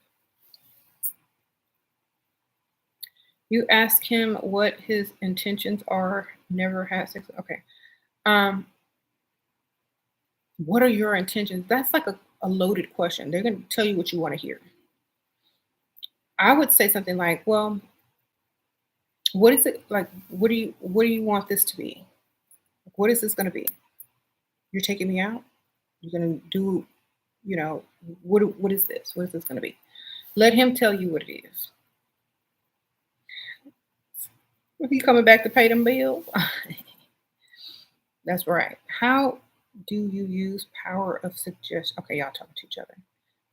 You ask him what his intentions are. Never had sex. Okay. Um, what are your intentions? That's like a loaded question. They're going to tell you what you want to hear. I would say something like, "Well, what is it like? What do you want this to be? What is this going to be? You're taking me out. You're going to do, you know, what is this? What is this going to be?" Let him tell you what it is. If he coming back to pay them bills, that's right. How? do you use power of suggestion? Okay, y'all talking to each other.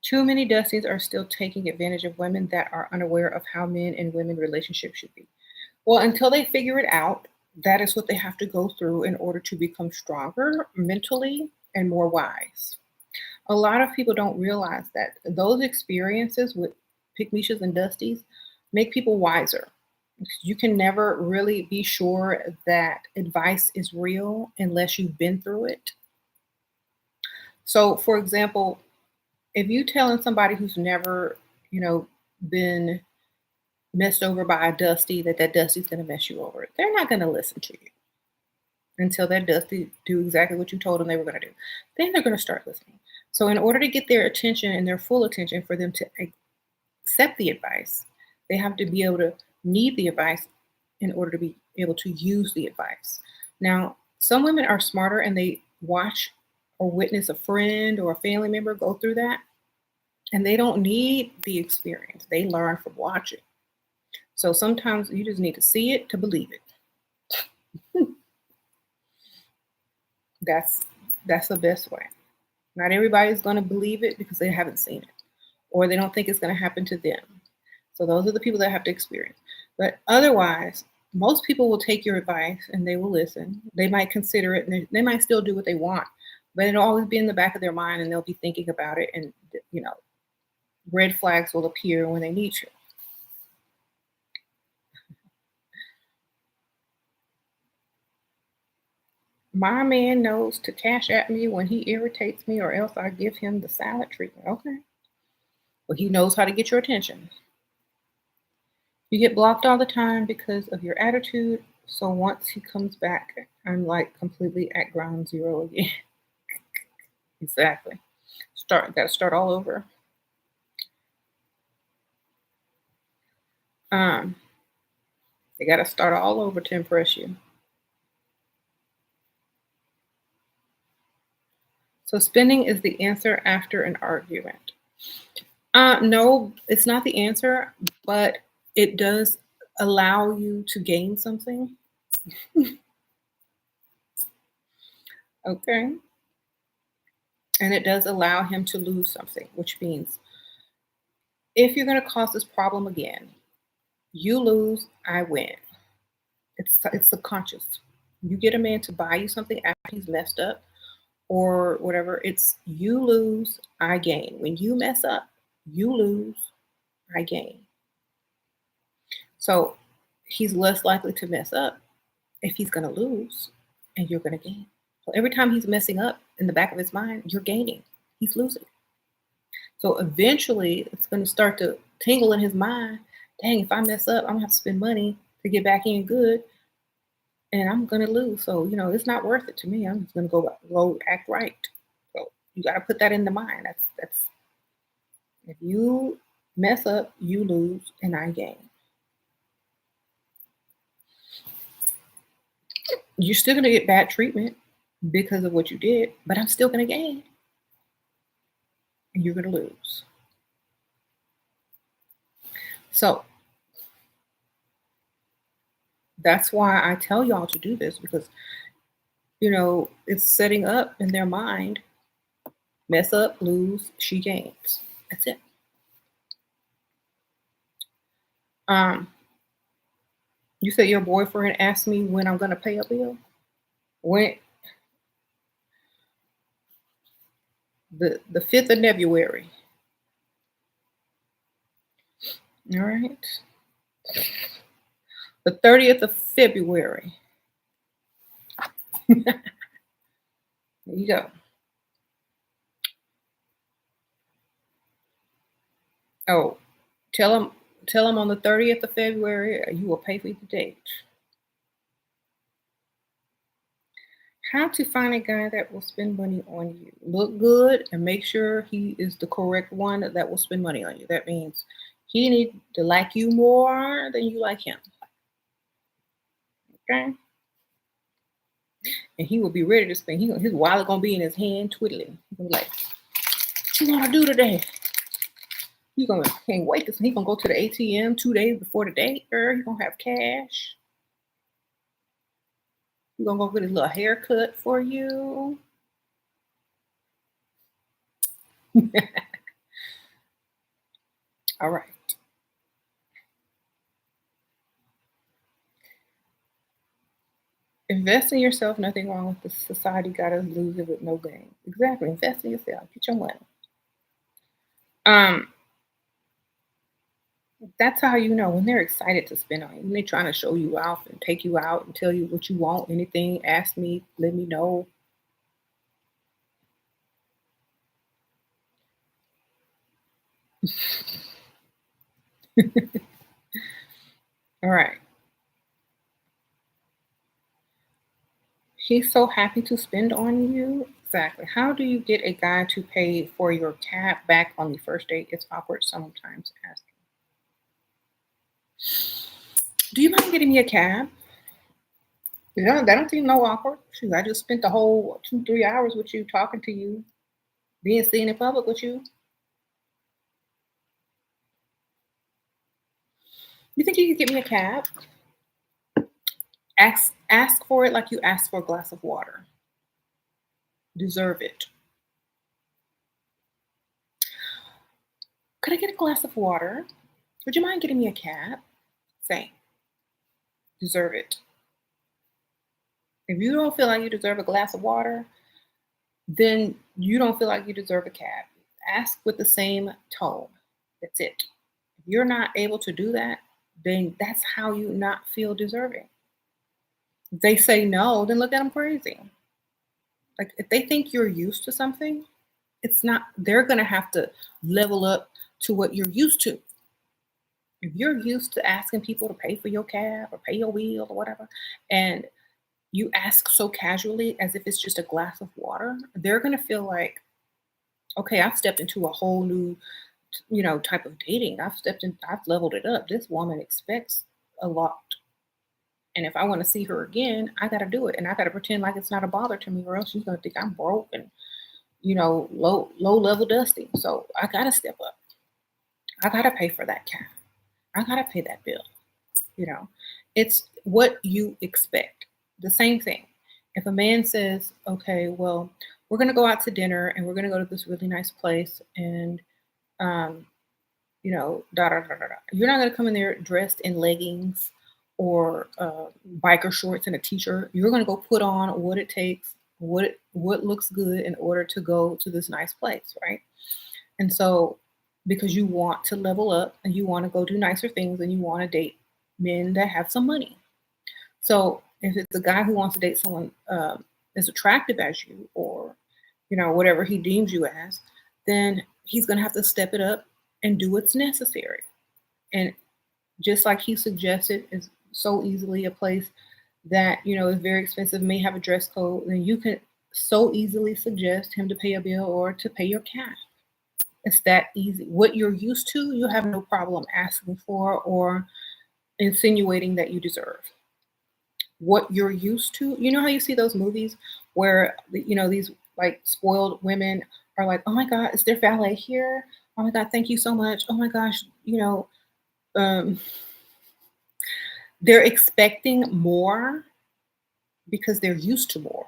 Too many Dusties are still taking advantage of women that are unaware of how men and women relationships should be. Well, until they figure it out, that is what they have to go through in order to become stronger mentally and more wise. A lot of people don't realize that those experiences with pygmies and dusties make people wiser. You can never really be sure that advice is real unless you've been through it. So, for example, if you telling somebody who's never, you know, been messed over by a dusty that that dusty's going to mess you over, they're not going to listen to you until that dusty do exactly what you told them they were going to do. Then they're going to start listening. So, in order to get their attention and their full attention for them to accept the advice, they have to be able to need the advice in order to be able to use the advice. Now, some women are smarter and they watch or witness a friend or a family member go through that, and they don't need the experience. They learn from watching. So sometimes you just need to see it to believe it. That's that's the best way. Not everybody's going to believe it because they haven't seen it or they don't think it's going to happen to them. So those are the people that have to experience. But otherwise, most people will take your advice and they will listen. They might consider it and they might still do what they want, but it'll always be in the back of their mind and they'll be thinking about it. And, you know, red flags will appear when they need you. My man knows to cash at me when he irritates me, or else I give him the silent treatment. Okay. Well, he knows how to get your attention. You get blocked all the time because of your attitude. So once he comes back, I'm like completely at ground zero again. Exactly. Got to start all over. Um, they got to start all over to impress you. So spending is the answer after an argument. No, it's not the answer, but it does allow you to gain something. Okay. And it does allow him to lose something, which means if you're going to cause this problem again, you lose, I win. It's subconscious. You get a man to buy you something after he's messed up or whatever. It's you lose, I gain. When you mess up, you lose, I gain. So he's less likely to mess up if he's going to lose and you're going to gain. So every time he's messing up in the back of his mind, you're gaining. He's losing. So eventually it's going to start to tingle in his mind. Dang, if I mess up, I'm going to have to spend money to get back in good and I'm going to lose. So, you know, it's not worth it to me. I'm just going to go act right. So you got to put that in the mind. That's if you mess up, you lose and I gain. You're still going to get bad treatment because of what you did, but I'm still going to gain and you're going to lose. So that's why I tell y'all to do this because, you know, it's setting up in their mind, mess up, lose, she gains. That's it. You said your boyfriend asked me when I'm going to pay a bill? When? The 5th of February. All right. The 30th of February. There you go. Oh, tell him on the 30th of February you will pay for the date. How to find a guy that will spend money on you. Look good and make sure he is the correct one that will spend money on you. That means he needs to like you more than you like him. Okay? And he will be ready to spend. His wallet gonna be in his hand twiddling. He's gonna be like, what you wanna do today? You gonna can't wait he gonna go to the ATM 2 days before the date, girl. He gonna have cash. He gonna go get his little haircut for you. All right. Invest in yourself, nothing wrong with the society gotta lose it with no gain. Exactly. Invest in yourself. Get your money. Um, that's how you know when they're excited to spend on you. When they're trying to show you off and take you out and tell you what you want, anything, ask me, let me know. All right. He's so happy to spend on you. Exactly. How do you get a guy to pay for your cab back on the first date? It's awkward sometimes asking. Do you mind getting me a cab? Yeah, that don't seem no awkward. Shoot, I just spent the whole 2, 3 hours with you talking to you, being seen in public with you. You think you could get me a cab? Ask for it like you asked for a glass of water. Deserve it. Could I get a glass of water? Would you mind getting me a cab? Say, deserve it. If you don't feel like you deserve a glass of water, then you don't feel like you deserve a cab. Ask with the same tone. That's it. If you're not able to do that, then that's how you not feel deserving. If they say no, then look at them crazy. Like if they think you're used to something, it's not, they're going to have to level up to what you're used to. If you're used to asking people to pay for your cab or pay your wheel or whatever, and you ask so casually as if it's just a glass of water, they're going to feel like, okay, I've stepped into a whole new, type of dating. I've leveled it up. This woman expects a lot. And if I want to see her again, I got to do it. And I got to pretend like it's not a bother to me or else she's going to think I'm broke and, low level dusty. So I got to step up. I got to pay for that cab. I got to pay that bill. You know, it's what you expect. The same thing. If a man says, okay, well, we're going to go out to dinner and we're going to go to this really nice place and, um, da da da da da. You're not going to come in there dressed in leggings or biker shorts and a t-shirt. You're going to go put on what it takes, what looks good in order to go to this nice place, right? And so, because you want to level up and you want to go do nicer things and you want to date men that have some money. So, if it's a guy who wants to date someone as attractive as you, or whatever he deems you as, then he's going to have to step it up and do what's necessary. And just like he suggested, is so easily a place that is very expensive, may have a dress code, then you can so easily suggest him to pay a bill or to pay your cash. It's that easy. What you're used to, you have no problem asking for or insinuating that you deserve. What you're used to, you know how you see those movies where these like spoiled women are like, oh my God, is there valet here? Oh my God, thank you so much. Oh my gosh, um, they're expecting more because they're used to more.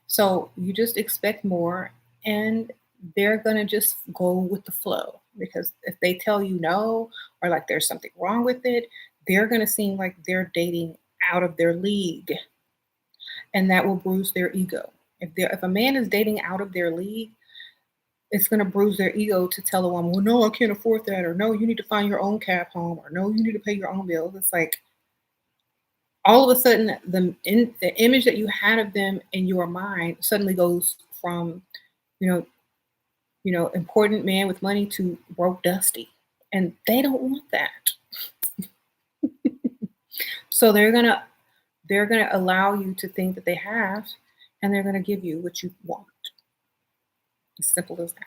So you just expect more, and they're going to just go with the flow because if they tell you no or like there's something wrong with it, they're going to seem like they're dating out of their league, and that will bruise their ego. If a man is dating out of their league, it's going to bruise their ego to tell a woman, well, no, I can't afford that, or no, you need to find your own cab home, or no, you need to pay your own bills. It's like all of a sudden the image that you had of them in your mind suddenly goes from you know important man with money to broke dusty, and they don't want that. So they're gonna allow you to think that they have, and they're gonna give you what you want. As simple as that.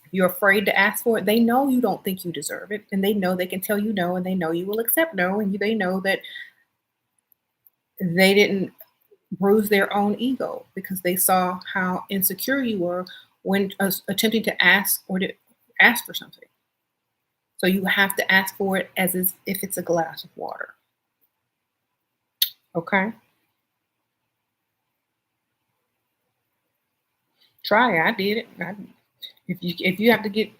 If you're afraid to ask for it, they know you don't think you deserve it, and they know they can tell you no, and they know you will accept no, and they know that they didn't bruise their own ego because they saw how insecure you were when attempting to ask or to ask for something. So you have to ask for it as if it's a glass of water. Okay? Try it. I did it. If you have to get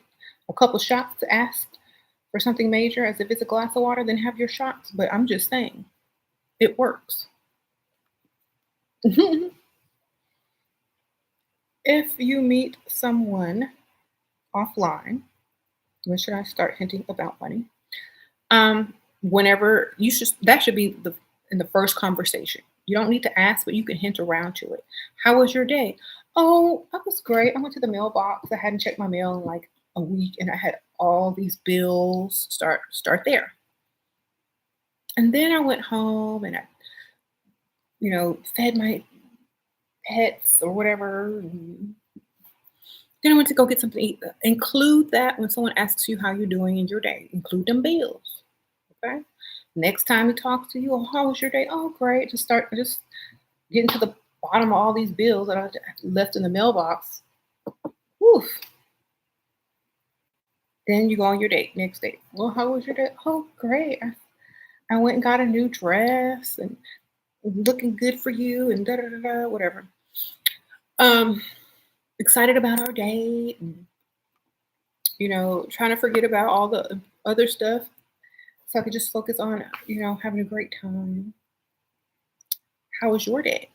a couple shots to ask for something major as if it's a glass of water, then have your shots. But I'm just saying, it works. If you meet someone offline, when should I start hinting about money? Whenever you should that should be the in the first conversation. You don't need to ask, but you can hint around to it. How was your day? Oh, that was great. I went to the mailbox. I hadn't checked my mail in like a week and I had all these bills. Start there. And then I went home and I, fed my pets or whatever. And then I went to go get something to eat. Include that when someone asks you how you're doing in your day. Include them bills. Okay. Next time he talks to you, oh, how was your day? Oh, great. Just getting to the bottom of all these bills that I left in the mailbox. Whew. Then you go on your date. Next date. Well, how was your day? Oh, great. I went and got a new dress and looking good for you and da da da da whatever. Um, Excited about our date and trying to forget about all the other stuff so I could just focus on having a great time. How was your day?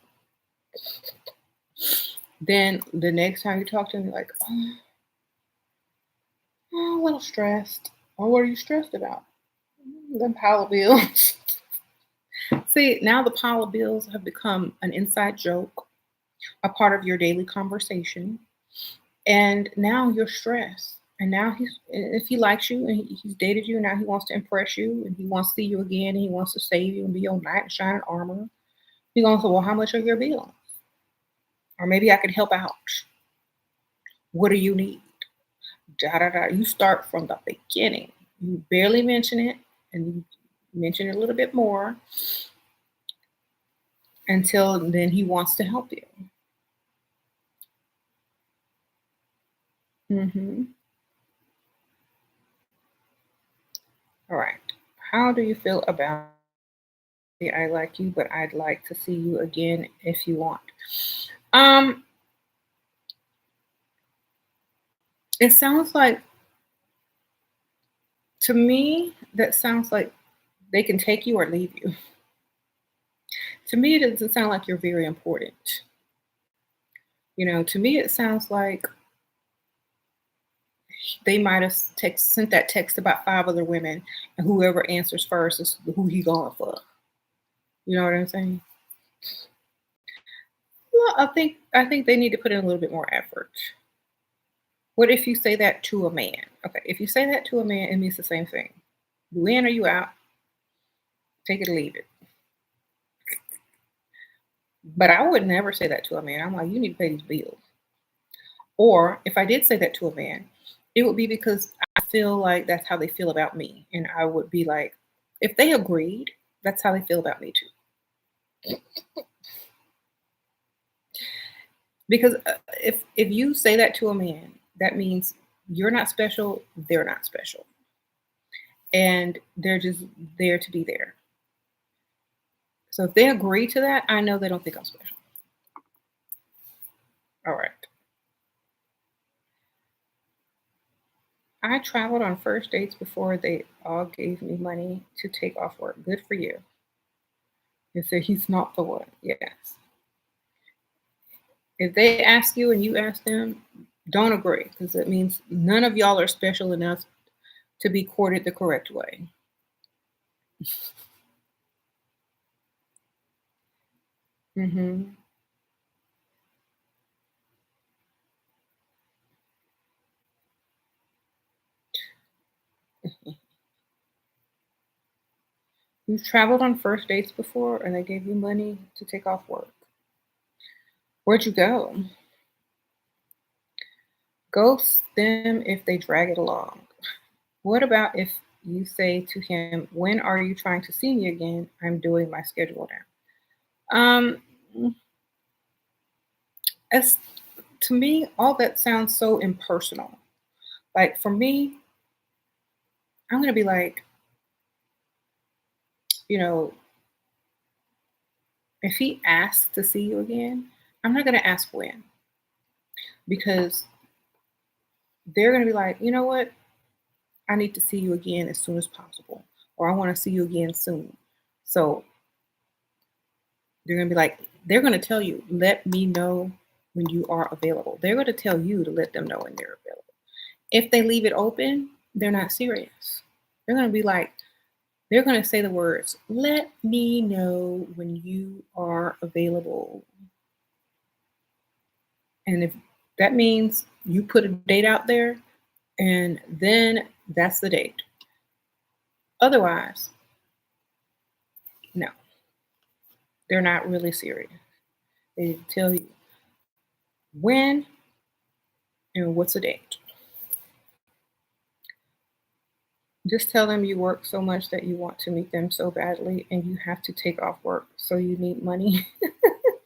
Then the next time you talk to them, you're like, oh, a little stressed. Oh, what are you stressed about? The pile of bills. See, now the pile of bills have become an inside joke, a part of your daily conversation. And now you're stressed. And now if he likes you and he's dated you, now he wants to impress you and he wants to see you again and he wants to save you and be your knight in shining armor. He's going to say, well, how much are your bills? Or maybe I could help out. What do you need? Da da da. You start from the beginning. You barely mention it and you mention it a little bit more until then he wants to help you. Hmm. All right. How do you feel about I like you, but I'd like to see you again if you want? Um, it sounds like to me that sounds like they can take you or leave you. To me, it doesn't sound like you're very important. To me, it sounds like they might have sent that text about five other women, and whoever answers first is who he going for. You know what I'm saying? Well, I think they need to put in a little bit more effort. What if you say that to a man? Okay, if you say that to a man, it means the same thing. You in or you out? Take it or leave it. But I would never say that to a man. I'm like, you need to pay these bills. Or if I did say that to a man, it would be because I feel like that's how they feel about me. And I would be like, if they agreed, that's how they feel about me too. Because if you say that to a man, that means you're not special, they're not special. And they're just there to be there. So if they agree to that, I know they don't think I'm special. All right. I traveled on first dates before they all gave me money to take off work. Good for you. They say he's not the one. Yes. If they ask you and you ask them, don't agree because it means none of y'all are special enough to be courted the correct way. Hmm. You've traveled on first dates before and they gave you money to take off work. Where'd you go? Ghost them if they drag it along. What about if you say to him, when are you trying to see me again? I'm doing my schedule now. As to me, all that sounds so impersonal. Like for me, I'm gonna be like, you know, if he asks to see you again, I'm not gonna ask when because they're going to be like, you know what? I need to see you again as soon as possible, or I want to see you again soon. So they're going to be like, they're going to tell you, let me know when you are available. They're going to tell you to let them know when they're available. If they leave it open, they're not serious. They're going to be like, they're going to say the words, let me know when you are available. And if that means you put a date out there, and then that's the date. Otherwise, no, they're not really serious. They tell you when and what's the date. Just tell them you work so much that you want to meet them so badly and you have to take off work, so you need money.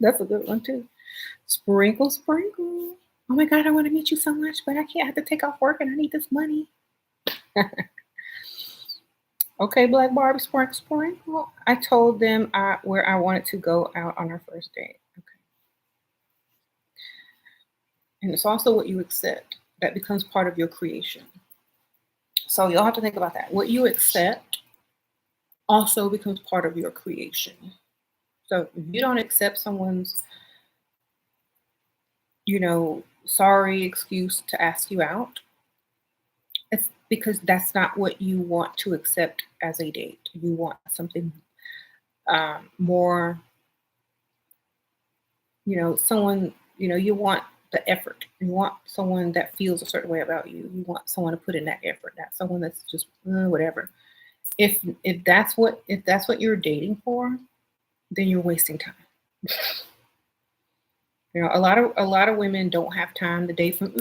That's a good one too. Sprinkle, sprinkle. Oh my God, I want to meet you so much, but I can't have to take off work and I need this money. Okay, Black Barbie, sprinkle, sprinkle. I told them where I wanted to go out on our first date. Okay. And it's also what you accept that becomes part of your creation. So you'll have to think about that. What you accept also becomes part of your creation. So if you don't accept someone's, sorry excuse to ask you out, it's because that's not what you want to accept as a date. You want something more, someone, you want the effort. You want someone that feels a certain way about you. You want someone to put in that effort, not someone that's just whatever. If that's what you're dating for, then you're wasting time. A lot of women don't have time to date from.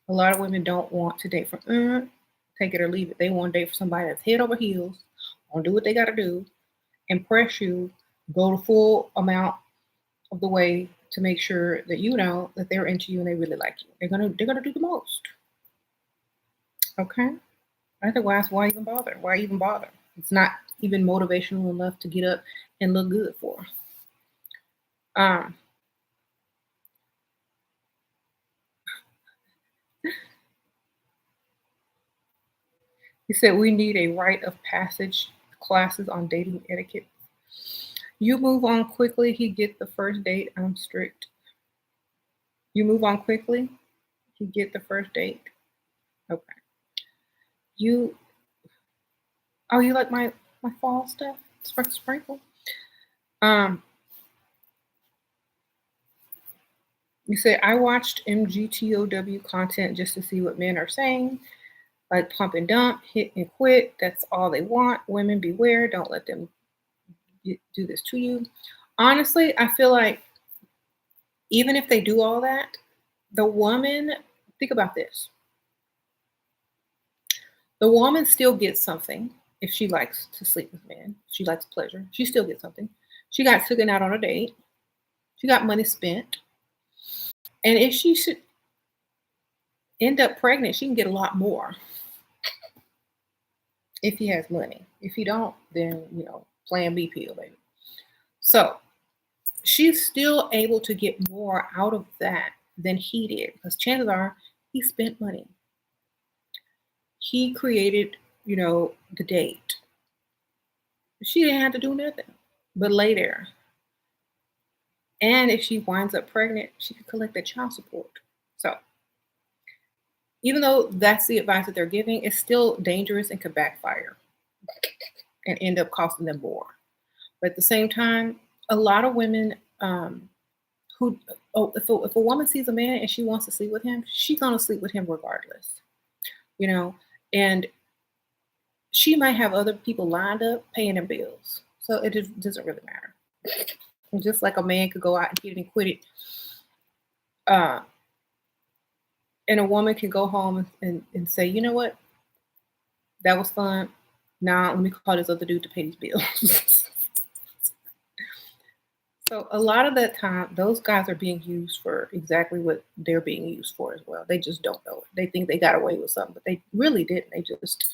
A lot of women don't want to date from. Take it or leave it. They want to date for somebody that's head over heels, gonna do what they got to do, impress you, go the full amount of the way to make sure that you know that they're into you and they really like you. They're gonna do the most. Okay. Otherwise, why even bother? Why even bother? It's not even motivational enough to get up and look good for. Um, he said we need a rite of passage classes on dating etiquette. You move on quickly, he get the first date. I'm strict. You move on quickly, he get the first date. Okay. You you like my fall stuff? Sprinkle sprinkle. Um, you say I watched MGTOW content just to see what men are saying. Like pump and dump, hit and quit. That's all they want. Women beware. Don't let them do this to you. Honestly, I feel like even if they do all that, the woman, think about this. The woman still gets something if she likes to sleep with men. If she likes pleasure. She still gets something. She got taken out on a date. She got money spent. And if she should end up pregnant, she can get a lot more if he has money. If he don't, then plan B pill, baby. So she's still able to get more out of that than he did because chances are he spent money. He created, the date. She didn't have to do nothing but lay there. And if she winds up pregnant, she could collect the child support. So even though that's the advice that they're giving, it's still dangerous and could backfire and end up costing them more. But at the same time, a lot of women who, if a woman sees a man and she wants to sleep with him, she's gonna sleep with him regardless, and she might have other people lined up paying them bills, so it just doesn't really matter. And just like a man could go out and hit it and quit it, uh, and a woman can go home and say, you know what, that was fun. Now let me call this other dude to pay these bills. So a lot of that time, those guys are being used for exactly what they're being used for as well. They just don't know it. They think they got away with something, but they really didn't. They just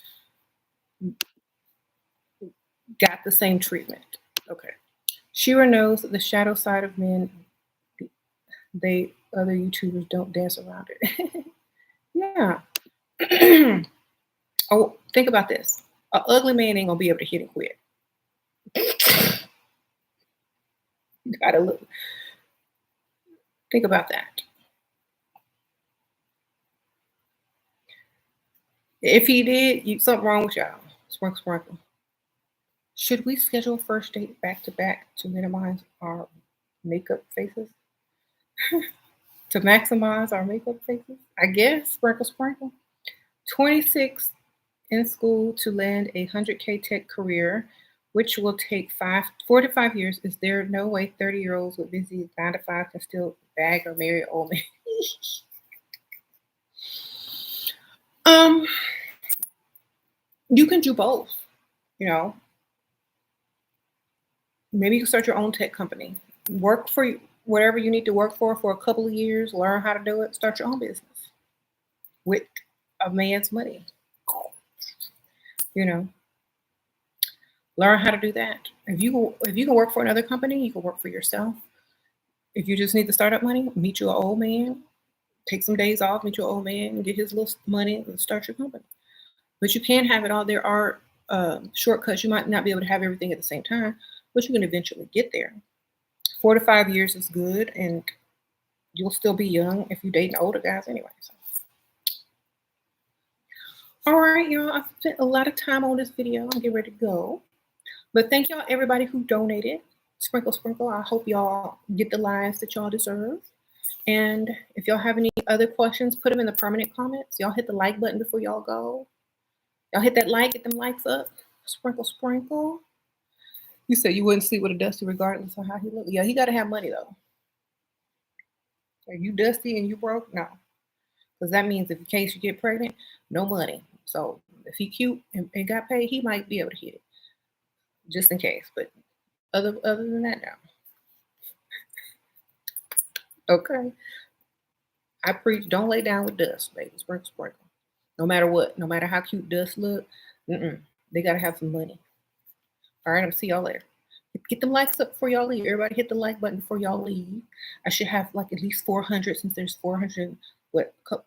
got the same treatment. Okay. Shira knows the shadow side of men. They other YouTubers don't dance around it. Yeah. Oh, think about this. An ugly man ain't gonna be able to hit and quit. You gotta look. Think about that. If he did, you something wrong with y'all. Sprinkle, sprinkle. Should we schedule first date back to back to minimize our makeup faces? To maximize our makeup faces? I guess. Sprinkle, sprinkle. 26 in school to land a 100K tech career, which will take 4 to 5 years. Is there no way 30-year-olds with busy 9 to 5 can still bag or marry an old man? um, you can do both. You know, maybe you can start your own tech company. Work for whatever you need to work for a couple of years. Learn how to do it. Start your own business with a man's money. You know, learn how to do that. If you can work for another company, you can work for yourself. If you just need the startup money, meet you an old man, take some days off, meet your old man, and get his little money and start your company. But you can't have it all. There are shortcuts. You might not be able to have everything at the same time, but you can eventually get there. 4 to 5 years is good, and you'll still be young if you're dating older guys anyway. So. All right, y'all. I've spent a lot of time on this video. I'm getting ready to go. But thank y'all, everybody who donated. Sprinkle, sprinkle. I hope y'all get the lives that y'all deserve. And if y'all have any other questions, put them in the permanent comments. Y'all hit the like button before y'all go. Y'all hit that like, get them likes up. Sprinkle, sprinkle. You said you wouldn't sleep with a Dusty regardless of how he looked. Yeah, he got to have money, though. Are you Dusty and you broke? No. Because that means if in case you get pregnant, no money. So if he cute and got paid, he might be able to hit it. Just in case. But other than that, no. Okay. I preach, don't lay down with dust, baby. Sprinkle, sprinkle. No matter what. No matter how cute dust look. They got to have some money. All right, I'll see y'all later. Get them likes up before y'all leave. Everybody hit the like button before y'all leave. I should have like at least 400 since there's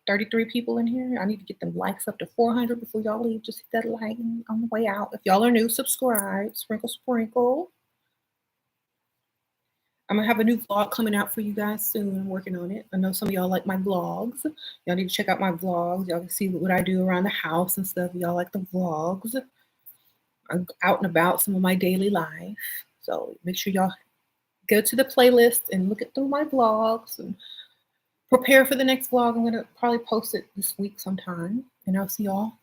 33 people in here. I need to get them likes up to 400 before y'all leave. Just hit that like on the way out. If y'all are new, subscribe. Sprinkle, sprinkle. I'm gonna have a new vlog coming out for you guys soon. I'm working on it. I know some of y'all like my vlogs. Y'all need to check out my vlogs. Y'all can see what I do around the house and stuff. Y'all like the vlogs. I'm out and about, some of my daily life. So make sure y'all go to the playlist and look through my vlogs and prepare for the next vlog. I'm gonna probably post it this week sometime. And I'll see y'all